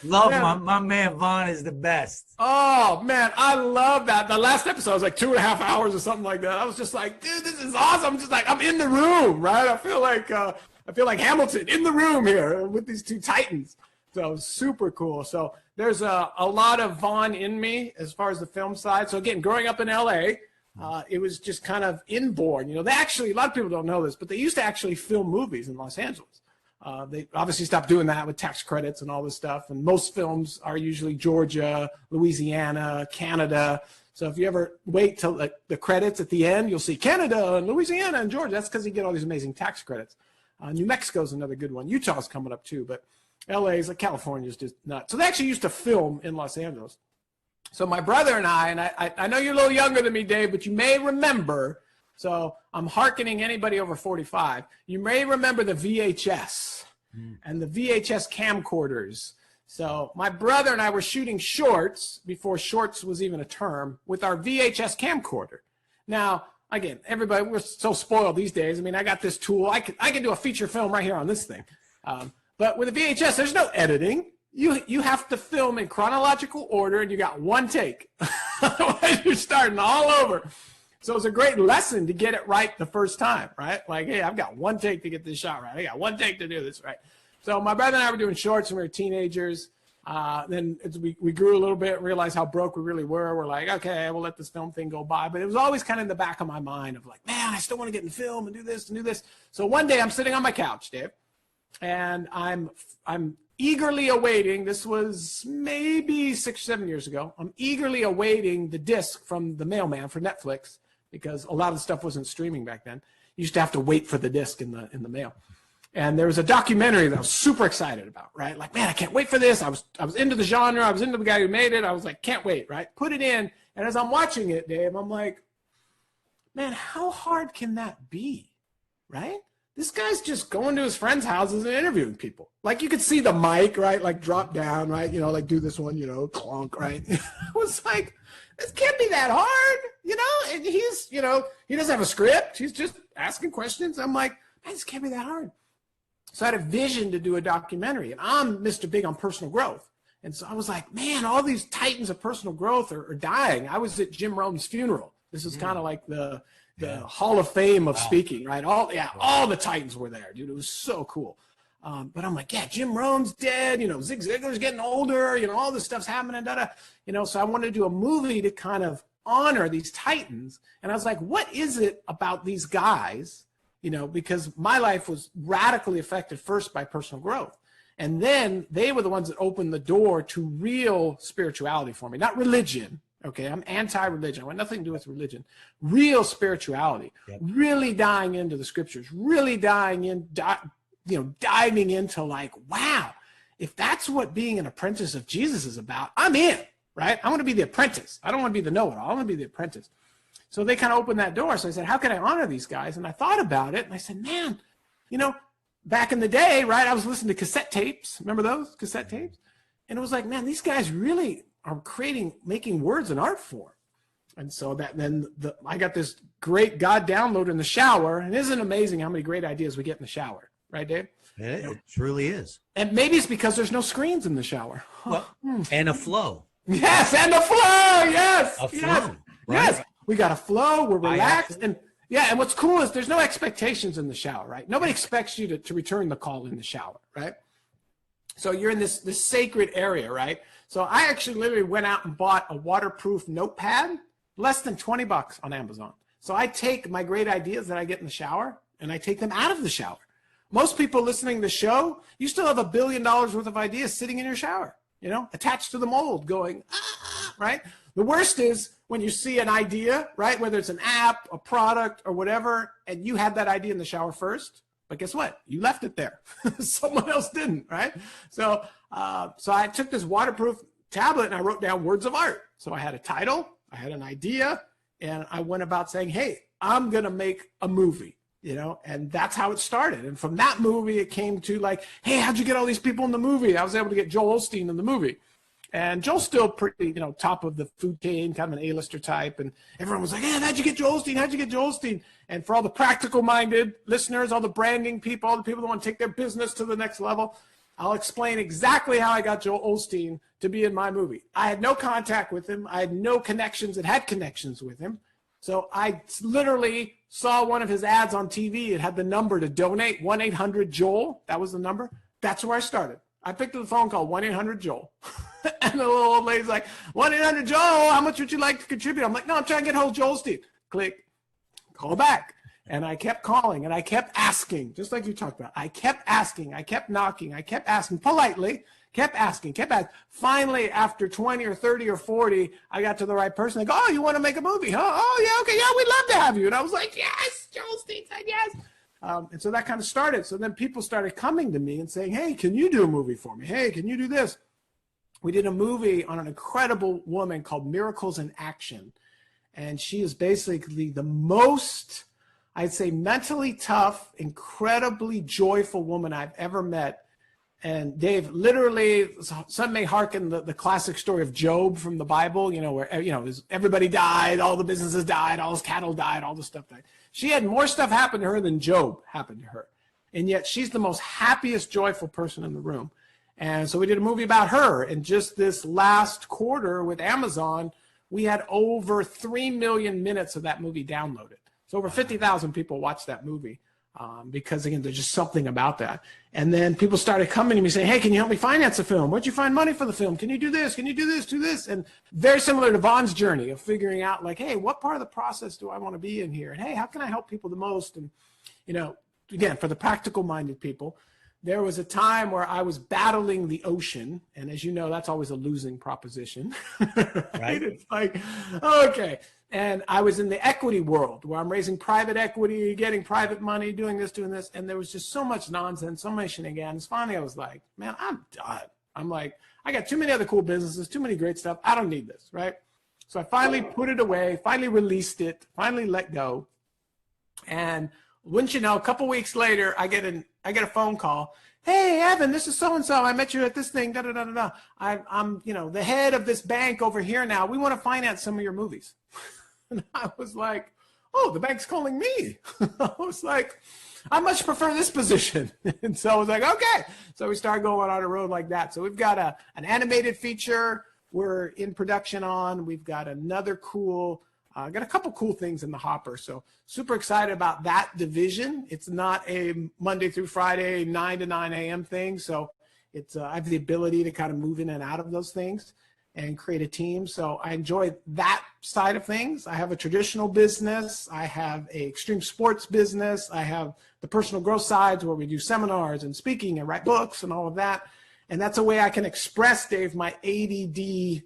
Love Yeah. my man Vaughn is the best. Oh man, I love that. The last episode was like 2.5 hours or something like that. I was just like, dude, this is awesome. I'm just like, I'm in the room, right? I feel like Hamilton in the room here with these 2 titans. So super cool. So there's a lot of Vaughn in me as far as the film side. So again, growing up in LA, it was just kind of inborn. You know, they actually, a lot of people don't know this, but they used to actually film movies in Los Angeles. They obviously stopped doing that with tax credits and all this stuff. And most films are usually Georgia, Louisiana, Canada. So if you ever wait till the credits at the end, you'll see Canada and Louisiana and Georgia. That's because you get all these amazing tax credits. New Mexico is another good one. Utah's coming up too, but LA's like California's just nuts. So they actually used to film in Los Angeles. So my brother and I know you're a little younger than me, Dave, but you may remember, so I'm hearkening anybody over 45, you may remember the VHS and the VHS camcorders. So my brother and I were shooting shorts before shorts was even a term with our VHS camcorder. Now, again, everybody, we're so spoiled these days. I mean, I got this tool. I can do a feature film right here on this thing. But with a VHS, there's no editing. You have to film in chronological order, and you got one take. Otherwise, you're starting all over. So it's a great lesson to get it right the first time, right? Like, hey, I've got one take to get this shot right. I got one take to do this right. So my brother and I were doing shorts when we were teenagers. Then we grew a little bit and realized how broke we really were. We're like, okay, we'll let this film thing go by. But it was always kind of in the back of my mind of like, man, I still want to get in film and do this and do this. So one day I'm sitting on my couch, Dave, and I'm eagerly awaiting, this was maybe 6 or 7 years ago, I'm eagerly awaiting the disc from the mailman for Netflix, because a lot of the stuff wasn't streaming back then. You used to have to wait for the disc in the mail. And there was a documentary that I was super excited about, right? Like, man, I can't wait for this. I was into the genre. I was into the guy who made it. I was like, can't wait, right? Put it in. And as I'm watching it, Dave, I'm like, man, how hard can that be, right? This guy's just going to his friends' houses and interviewing people. Like, you could see the mic, right? Like, drop down, right? You know, like, do this one, you know, clunk, right? I was like, this can't be that hard, you know? And he's, you know, he doesn't have a script. He's just asking questions. I'm like, man, this can't be that hard. So I had a vision to do a documentary, and I'm Mr. Big on personal growth. And so I was like, man, all these titans of personal growth are dying. I was at Jim Rohn's funeral. This is kind of like the Hall of Fame of speaking, right? All the titans were there, dude. It was so cool. But I'm like, yeah, Jim Rohn's dead. You know, Zig Ziglar's getting older. You know, all this stuff's happening. You know, so I wanted to do a movie to kind of honor these titans. And I was like, what is it about these guys? You know, because my life was radically affected first by personal growth. And then they were the ones that opened the door to real spirituality for me, not religion. Okay, I'm anti-religion. I want nothing to do with religion. Real spirituality, really diving into the scriptures, really diving into like, wow, if that's what being an apprentice of Jesus is about, I'm in, right? I want to be the apprentice. I don't want to be the know-it-all. I want to be the apprentice. So they kind of opened that door. So I said, how can I honor these guys? And I thought about it, and I said, man, you know, back in the day, right, I was listening to cassette tapes. Remember those cassette tapes? And it was like, man, these guys really are making words an art form. And so I got this great God download in the shower. And isn't it amazing how many great ideas we get in the shower, right, Dave? It truly is. And maybe it's because there's no screens in the shower. Well, and a flow. Yes, and a flow. Yes. A flow. Yes. Right? Yes. We got a flow. We're relaxed. And what's cool is there's no expectations in the shower, right? Nobody expects you to return the call in the shower, right? So you're in this sacred area, right? So I actually literally went out and bought a waterproof notepad, less than $20 on Amazon. So I take my great ideas that I get in the shower and I take them out of the shower. Most people listening to the show, you still have $1 billion worth of ideas sitting in your shower, you know, attached to the mold going, right? The worst is when you see an idea, right? Whether it's an app, a product, or whatever, and you had that idea in the shower first, but guess what? You left it there. Someone else didn't, right? So I took this waterproof tablet and I wrote down words of art. So I had a title, I had an idea, and I went about saying, hey, I'm going to make a movie, you know, and that's how it started. And from that movie, it came to like, hey, how'd you get all these people in the movie? I was able to get Joel Osteen in the movie. And Joel's still pretty, top of the food chain, kind of an A-lister type. And everyone was like, hey, how'd you get Joel Osteen? How'd you get Joel Osteen? And for all the practical-minded listeners, all the branding people, all the people that want to take their business to the next level, I'll explain exactly how I got Joel Osteen to be in my movie. I had no contact with him. I had no connections that had connections with him. So I literally saw one of his ads on TV. It had the number to donate, 1-800-JOEL. That was the number. That's where I started. I picked up the phone, called 1-800-JOEL. And the little old lady's like, 1-800-JOEL, how much would you like to contribute? I'm like, no, I'm trying to get hold of Joel Osteen. Click, call back. And I kept calling and I kept asking, just like you talked about. I kept asking, I kept knocking, I kept asking politely, kept asking. Finally, after 20 or 30 or 40, I got to the right person. They go, oh, you want to make a movie, huh? Oh, yeah, okay, yeah, we'd love to have you. And I was like, yes, Joel Osteen said yes. And so that kind of started. So then people started coming to me and saying, hey, can you do a movie for me? Hey, can you do this? We did a movie on an incredible woman called Miracles in Action. And she is basically the most, I'd say, mentally tough, incredibly joyful woman I've ever met. And Dave, literally, some may hearken the classic story of Job from the Bible, where, everybody died, all the businesses died, all his cattle died, all the stuff died. She had more stuff happen to her than Job happened to her. And yet she's the most happiest, joyful person in the room. And so we did a movie about her. And just this last quarter with Amazon, we had over 3 million minutes of that movie downloaded. So over 50,000 people watched that movie because, again, there's just something about that. And then people started coming to me saying, hey, can you help me finance a film? Where'd you find money for the film? Can you do this? Can you do this? Do this? And very similar to Vaughn's journey of figuring out, like, hey, what part of the process do I want to be in here? And, hey, how can I help people the most? And, again, for the practical-minded people, there was a time where I was battling the ocean. And as you know, that's always a losing proposition. Right? It's like, okay. And I was in the equity world where I'm raising private equity, getting private money, doing this. And there was just so much nonsense, so many shenanigans. Finally, I was like, man, I'm done. I'm like, I got too many other cool businesses, too many great stuff. I don't need this, right? So I finally put it away, finally released it, finally let go. And wouldn't you know, a couple weeks later, I get a phone call. Hey, Evan, this is so-and-so. I met you at this thing, da-da-da-da-da. I'm, the head of this bank over here now. We want to finance some of your movies. And I was like, oh, the bank's calling me. I was like, I much prefer this position. And so I was like, okay. So we started going on a road like that. So we've got an animated feature we're in production on. We've got another cool, got a couple cool things in the hopper. So super excited about that division. It's not a Monday through Friday, 9 to 9 a.m. thing. So it's I have the ability to kind of move in and out of those things and create a team. So I enjoy that side of things. I have a traditional business. I have a extreme sports business. I have the personal growth sides where we do seminars and speaking and write books and all of that. And that's a way I can express, Dave, my ADD,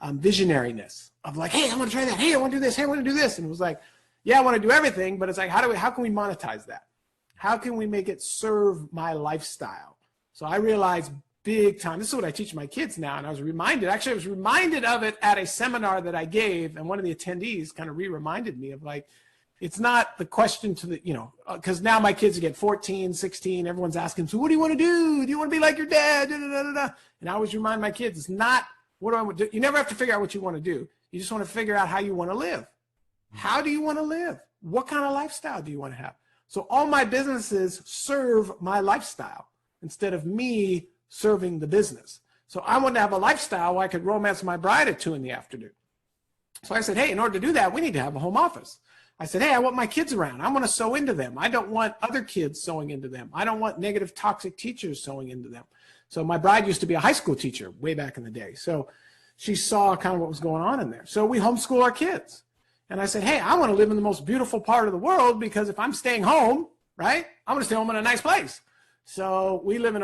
visionariness of like, hey, I want to try that. Hey, I want to do this. Hey, I want to do this. And it was like, yeah, I want to do everything, but it's like, how can we monetize that? How can we make it serve my lifestyle? So I realized big time, this is what I teach my kids now. And I was reminded of it at a seminar that I gave. And one of the attendees kind of reminded me of like, it's not the question to the, because now my kids get 14, 16, everyone's asking, so what do you want to do? Do you want to be like your dad? Da, da, da, da, da. And I always remind my kids, it's not, what do I want to do? You never have to figure out what you want to do. You just want to figure out how you want to live. How do you want to live? What kind of lifestyle do you want to have? So all my businesses serve my lifestyle instead of me serving the business. So I want to have a lifestyle where I could romance my bride at 2 p.m. So I said, hey, in order to do that, we need to have a home office. I said, hey, I want my kids around. I want to sew into them. I don't want other kids sewing into them. I don't want negative, toxic teachers sewing into them. So my bride used to be a high school teacher way back in the day. So she saw kind of what was going on in there. So we homeschool our kids. And I said, hey, I want to live in the most beautiful part of the world because if I'm staying home, right, I'm going to stay home in a nice place. So we live in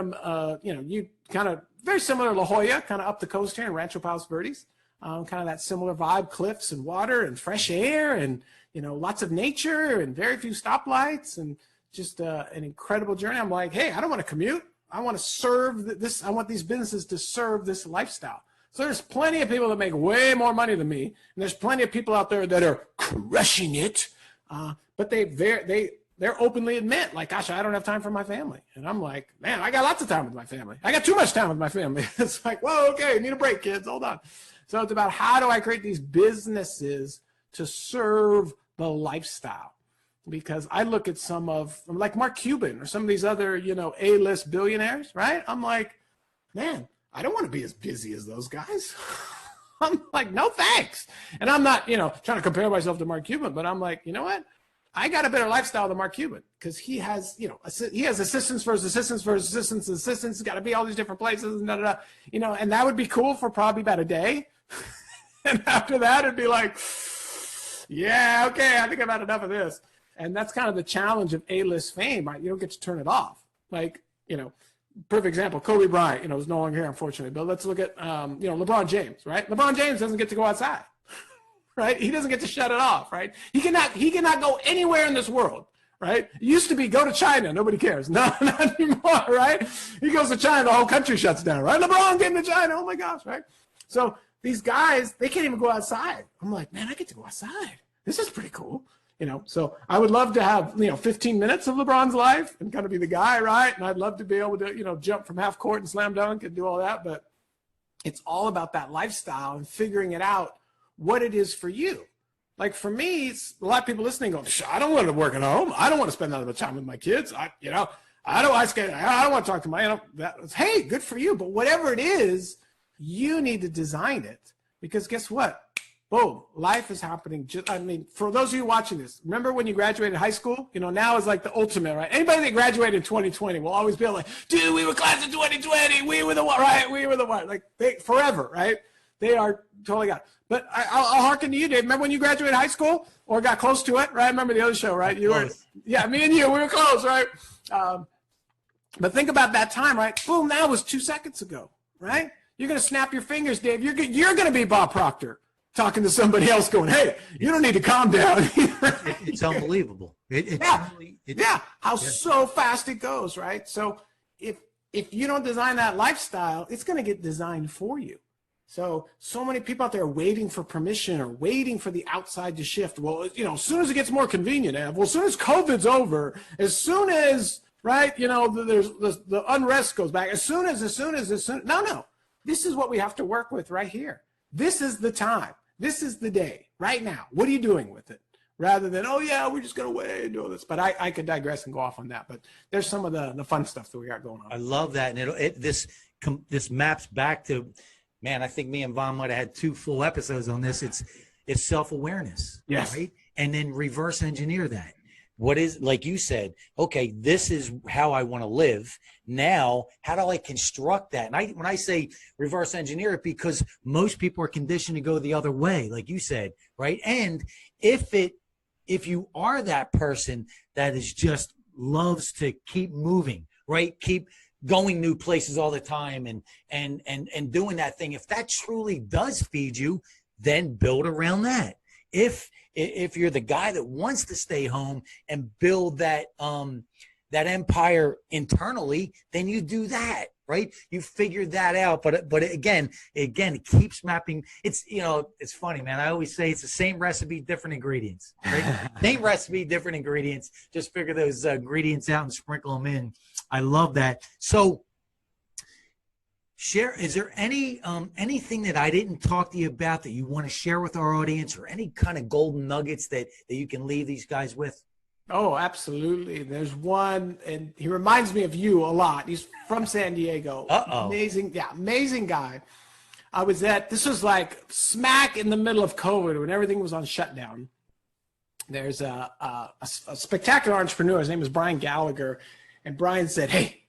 you kind of very similar to La Jolla, kind of up the coast here in Rancho Palos Verdes, kind of that similar vibe, cliffs and water and fresh air and, lots of nature and very few stoplights and just an incredible journey. I'm like, hey, I don't want to commute. I want to serve this. I want these businesses to serve this lifestyle. So there's plenty of people that make way more money than me. And there's plenty of people out there that are crushing it. But they they're openly admit, like, gosh, I don't have time for my family. And I'm like, man, I got lots of time with my family. I got too much time with my family. It's like, whoa, okay, need a break, kids, hold on. So it's about how do I create these businesses to serve the lifestyle? Because I look at some of, like Mark Cuban or some of these other, A-list billionaires, right? I'm like, man, I don't want to be as busy as those guys. I'm like, no thanks. And I'm not, trying to compare myself to Mark Cuban, but I'm like, you know what? I got a better lifestyle than Mark Cuban because he has, he has assistants for his assistants for his assistants. Assistants got to be all these different places, and and that would be cool for probably about a day. And after that, it'd be like, yeah, okay, I think I've had enough of this. And that's kind of the challenge of A-list fame, right? You don't get to turn it off. Like, perfect example, Kobe Bryant, is no longer here, unfortunately. But let's look at, LeBron James, right? LeBron James doesn't get to go outside. Right? He doesn't get to shut it off, right? He cannot go anywhere in this world, right? It used to be go to China, nobody cares. No, not anymore, right? He goes to China, the whole country shuts down, right? LeBron getting to China, oh my gosh, right? So these guys, they can't even go outside. I'm like, man, I get to go outside. This is pretty cool, So I would love to have, 15 minutes of LeBron's life and kind of be the guy, right? And I'd love to be able to, jump from half court and slam dunk and do all that. But it's all about that lifestyle and figuring it out what it is for you. Like for me, it's a lot of people listening going, I don't want to work at home. I don't want to spend that much time with my kids. I don't want to talk to my, hey, good for you. But whatever it is, you need to design it because guess what? Boom, life is happening. For those of you watching this, remember when you graduated high school? Now is like the ultimate, right? Anybody that graduated in 2020 will always be like, dude, we were class of 2020. We were the one, right? We were the one. Like forever, right? They are totally got it. But I'll hearken to you, Dave. Remember when you graduated high school or got close to it, right? Remember the other show, right? You were, yeah, me and you, we were close, right? But think about that time, right? Boom, that was 2 seconds ago, right? You're going to snap your fingers, Dave. You're going to be Bob Proctor talking to somebody else going, hey, you don't need to calm down. It's unbelievable. How so fast it goes, right? So if you don't design that lifestyle, it's going to get designed for you. So many people out there waiting for permission or waiting for the outside to shift. Well, as soon as it gets more convenient, Ev, well, as soon as COVID's over, as soon as, right, there's the unrest goes back, as soon as, no. This is what we have to work with right here. This is the time. This is the day, right now. What are you doing with it? Rather than, oh, yeah, we're just going to wait and do all this. But I could digress and go off on that. But there's some of the fun stuff that we got going on. I love that. And this maps back to, man, I think me and Vaughn might have had 2 full episodes on this. It's self-awareness, yes, right? And then reverse engineer that. What is, like you said, okay, this is how I want to live. Now, how do I construct that? And when I say reverse engineer it, because most people are conditioned to go the other way, like you said, right? And if you are that person that is just loves to keep moving, right? Keep going new places all the time and doing that thing. If that truly does feed you, then build around that. If you're the guy that wants to stay home and build that empire internally, then you do that, right? You figure that out. But again, it keeps mapping. It's, it's funny, man. I always say it's the same recipe, different ingredients, right? Same recipe, different ingredients. Just figure those ingredients out and sprinkle them in. I love that. So is there anything that I didn't talk to you about that you want to share with our audience, or any kind of golden nuggets that you can leave these guys with? Oh, absolutely. There's one, and he reminds me of you a lot. He's from San Diego. Uh-oh. Amazing guy. This was like smack in the middle of COVID when everything was on shutdown. There's a spectacular entrepreneur. His name is Brian Gallagher. And Brian said, hey,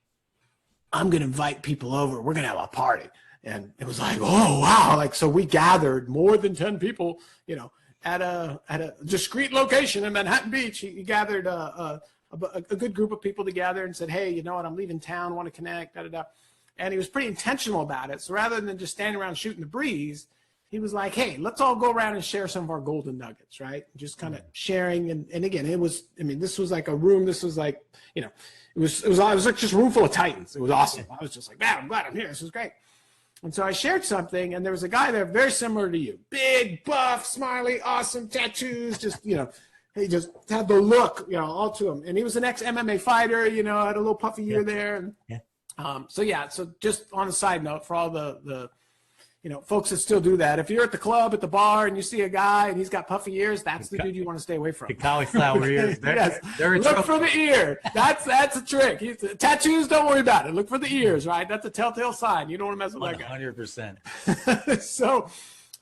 I'm going to invite people over. We're going to have a party. And it was like, oh, wow. Like, so we gathered more than 10 people, at a discreet location in Manhattan Beach. He gathered a good group of people together and said, hey, you know what? I'm leaving town, want to connect, And he was pretty intentional about it. So rather than just standing around shooting the breeze, he was like, hey, let's all go around and share some of our golden nuggets, right? Just kind of sharing. And again, this was like a room. This was like, it was like just a room full of titans. It was awesome. I was just like, man, I'm glad I'm here. This is great. And so I shared something, and there was a guy there very similar to you. Big, buff, smiley, awesome, tattoos, just, he just had the look, all to him. And he was an ex-MMA fighter, had a little puffy ear there. And, so just on a side note, for all the folks that still do that, if you're at the club, at the bar, and you see a guy and he's got puffy ears, that's the dude you want to stay away from. The cauliflower ears. Yes. Look for the ear. That's a trick. Tattoos, don't worry about it. Look for the ears, right? That's a telltale sign. You don't want to mess with that guy. 100%. So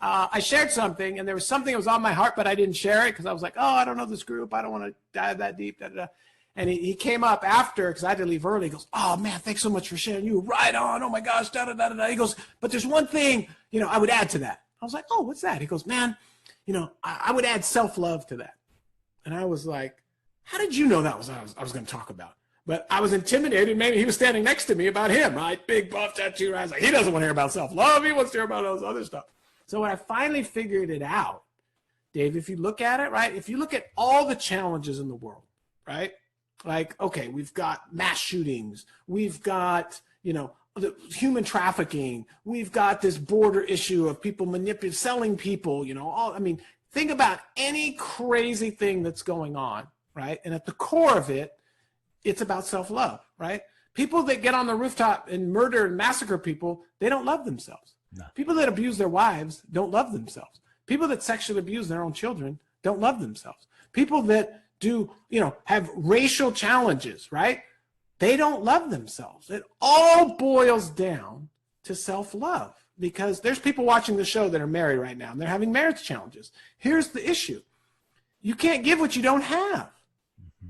I shared something, and there was something that was on my heart, but I didn't share it because I was like, I don't know this group. I don't want to dive that deep. And he came up after, because I had to leave early. He goes, oh, man, thanks so much for sharing. You were right on. Oh, my gosh, da-da-da-da-da. He goes, but there's one thing, I would add to that. I was like, oh, what's that? He goes, man, I would add self-love to that. And I was like, how did you know that was what I was going to talk about? But I was intimidated. Maybe he was standing next to me about him, right? Big buff tattoo. I was like, he doesn't want to hear about self-love. He wants to hear about all this other stuff. So when I finally figured it out, Dave, if you look at it, right, if you look at all the challenges in the world, right, like, okay, we've got mass shootings, we've got, the human trafficking, we've got this border issue of people selling people, think about any crazy thing that's going on, right? And at the core of it, it's about self-love, right? People that get on the rooftop and murder and massacre people, they don't love themselves. No. People that abuse their wives don't love themselves. People that sexually abuse their own children don't love themselves. People that do, have racial challenges, right? They don't love themselves. It all boils down to self-love, because there's people watching the show that are married right now and they're having marriage challenges. Here's the issue. You can't give what you don't have.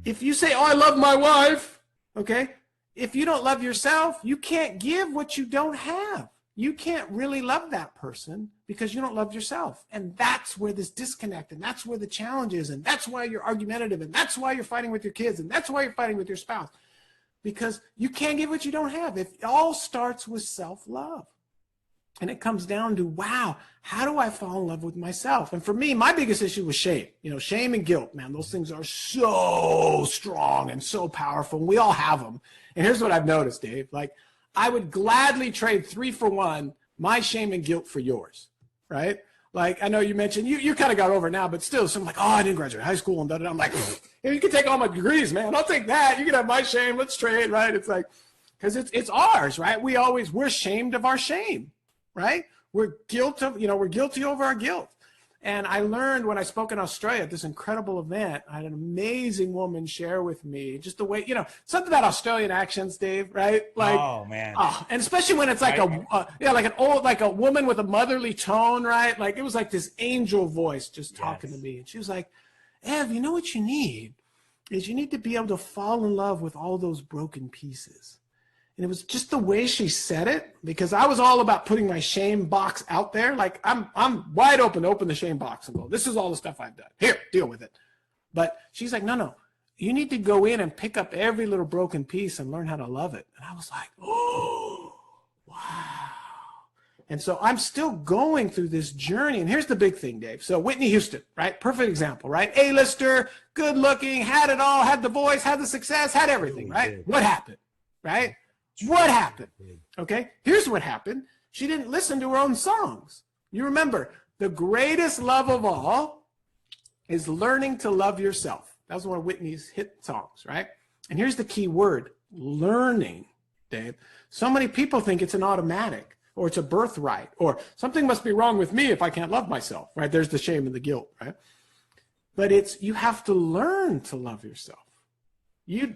If you say, I love my wife, okay? If you don't love yourself, you can't give what you don't have. You can't really love that person because you don't love yourself. And that's where this disconnect, and that's where the challenge is, and that's why you're argumentative, and that's why you're fighting with your kids, and that's why you're fighting with your spouse, because you can't give what you don't have. It all starts with self-love. And it comes down to, wow, how do I fall in love with myself? And for me, my biggest issue was shame. Shame and guilt, man, those things are so strong and so powerful. And we all have them. And here's what I've noticed, Dave. Like, I would gladly trade 3 for 1, my shame and guilt for yours, right? Like, I know you mentioned, you kind of got over it now, but still, I'm like, oh, I didn't graduate high school, and da-da-da. I'm like, you can take all my degrees, man. I'll take that. You can have my shame. Let's trade, right? It's like, because it's ours, right? We're ashamed of our shame, right? We're guilty over our guilt. And I learned when I spoke in Australia at this incredible event, I had an amazing woman share with me just the way, something about Australian accents, Dave, right? Like, oh man. And especially when it's like like a woman with a motherly tone, right? Like, it was like this angel voice just talking to me. And she was like, Ev, you know what you need is you need to be able to fall in love with all those broken pieces. And it was just the way she said it, because I was all about putting my shame box out there. Like, I'm wide open to open the shame box and go, this is all the stuff I've done. Here, deal with it. But she's like, no, you need to go in and pick up every little broken piece and learn how to love it. And I was like, oh, wow. And so I'm still going through this journey. And here's the big thing, Dave. So Whitney Houston, right? Perfect example, right? A-lister, good looking, had it all, had the voice, had the success, had everything, right? What happened, right? What happened? Okay, here's what happened. She didn't listen to her own songs. You remember, the greatest love of all is learning to love yourself. That was one of Whitney's hit songs, right? And here's the key word, learning, Dave. So many people think it's an automatic, or it's a birthright, or something must be wrong with me if I can't love myself, right? There's the shame and the guilt, right? But you have to learn to love yourself. You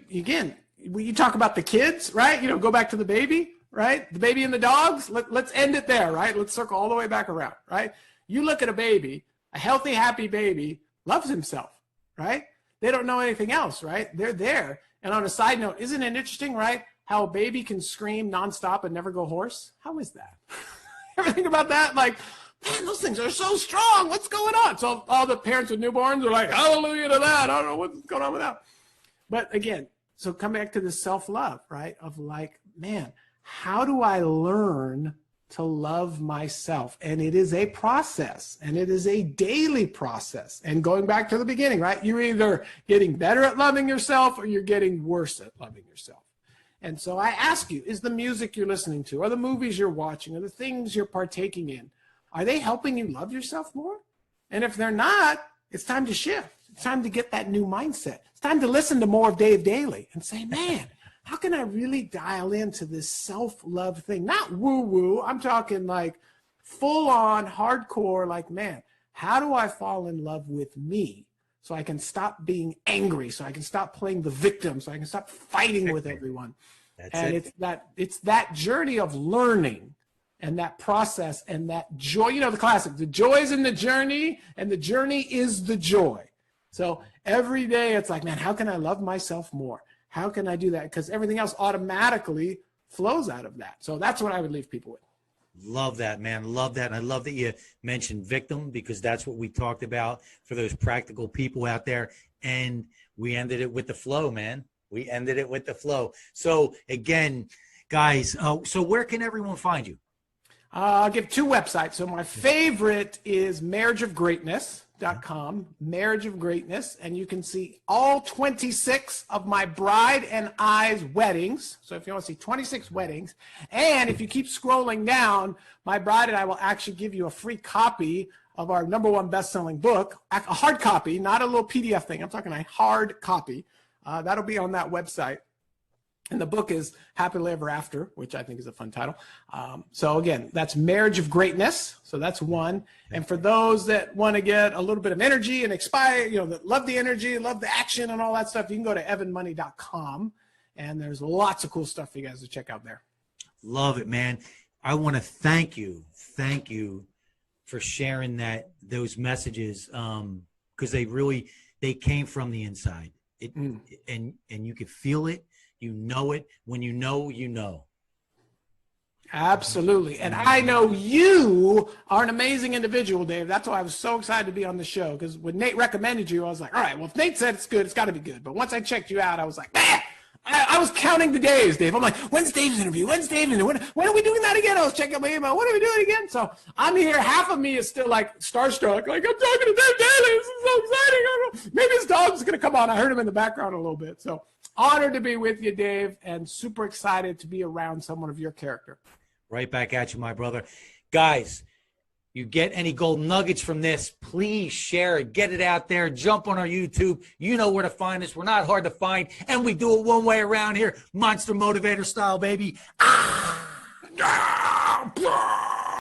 talk about the kids, right? Go back to the baby, right? The baby and the dogs. Let's end it there, right? Let's circle all the way back around, right? You look at a baby, a healthy, happy baby loves himself, right? They don't know anything else, right? They're there. And on a side note, isn't it interesting, right? How a baby can scream nonstop and never go hoarse? How is that? Ever think about that? Like, man, those things are so strong. What's going on? So all the parents with newborns are like, hallelujah to that. I don't know what's going on with that. But again, so come back to the self-love, right? Of like, man, how do I learn to love myself? And it is a process, and it is a daily process. And going back to the beginning, right? You're either getting better at loving yourself or you're getting worse at loving yourself. And so I ask you, is the music you're listening to, or the movies you're watching, or the things you're partaking in, are they helping you love yourself more? And if they're not, it's time to shift. It's time to get that new mindset. It's time to listen to more of Dave Daly and say, man, how can I really dial into this self-love thing? Not woo-woo. I'm talking like full-on, hardcore, like, man, how do I fall in love with me so I can stop being angry, so I can stop playing the victim, so I can stop fighting with everyone? It's that journey of learning and that process and that joy. You know, the classic, the joy is in the journey and the journey is the joy. So every day it's like, man, how can I love myself more? How can I do that? Because everything else automatically flows out of that. So that's what I would leave people with. Love that, man. Love that. And I love that you mentioned victim, because that's what we talked about for those practical people out there. And we ended it with the flow, man. We ended it with the flow. So again, guys, so where can everyone find you? I'll give two websites. So my favorite is marriageofgreatness.com, Marriage of Greatness, and you can see all 26 of my bride and I's weddings. So if you want to see 26 weddings, and if you keep scrolling down, my bride and I will actually give you a free copy of our #1 best-selling book, a hard copy, not a little PDF thing. I'm talking a hard copy. That'll be on that website. And the book is Happily Ever After, which I think is a fun title. So again, that's Marriage of Greatness. So that's one. And for those that want to get a little bit of energy and that love the energy, love the action and all that stuff, you can go to evanmoney.com. And there's lots of cool stuff for you guys to check out there. Love it, man. I want to thank you for sharing those messages, because they came from the inside. And you could feel it. You know it. When you know, you know. Absolutely. And I know you are an amazing individual, Dave. That's why I was so excited to be on the show, because when Nate recommended you, I was like, all right, well, if Nate said it's good, it's got to be good. But once I checked you out, I was like, man, I was counting the days, Dave. I'm like, when's Dave's interview? When's Dave's interview? When are we doing that again? I was checking my email. When are we doing it again? So I'm here. Half of me is still like starstruck. Like, I'm talking to Dave Daly. This is so exciting. Maybe his dog's going to come on. I heard him in the background a little bit. So honored to be with you, Dave, and super excited to be around someone of your character. Right back at you, my brother. Guys, you get any gold nuggets from this, please share it. Get it out there. Jump on our YouTube. You know where to find us. We're not hard to find, and we do it one way around here. Monster Motivator style, baby. Ah!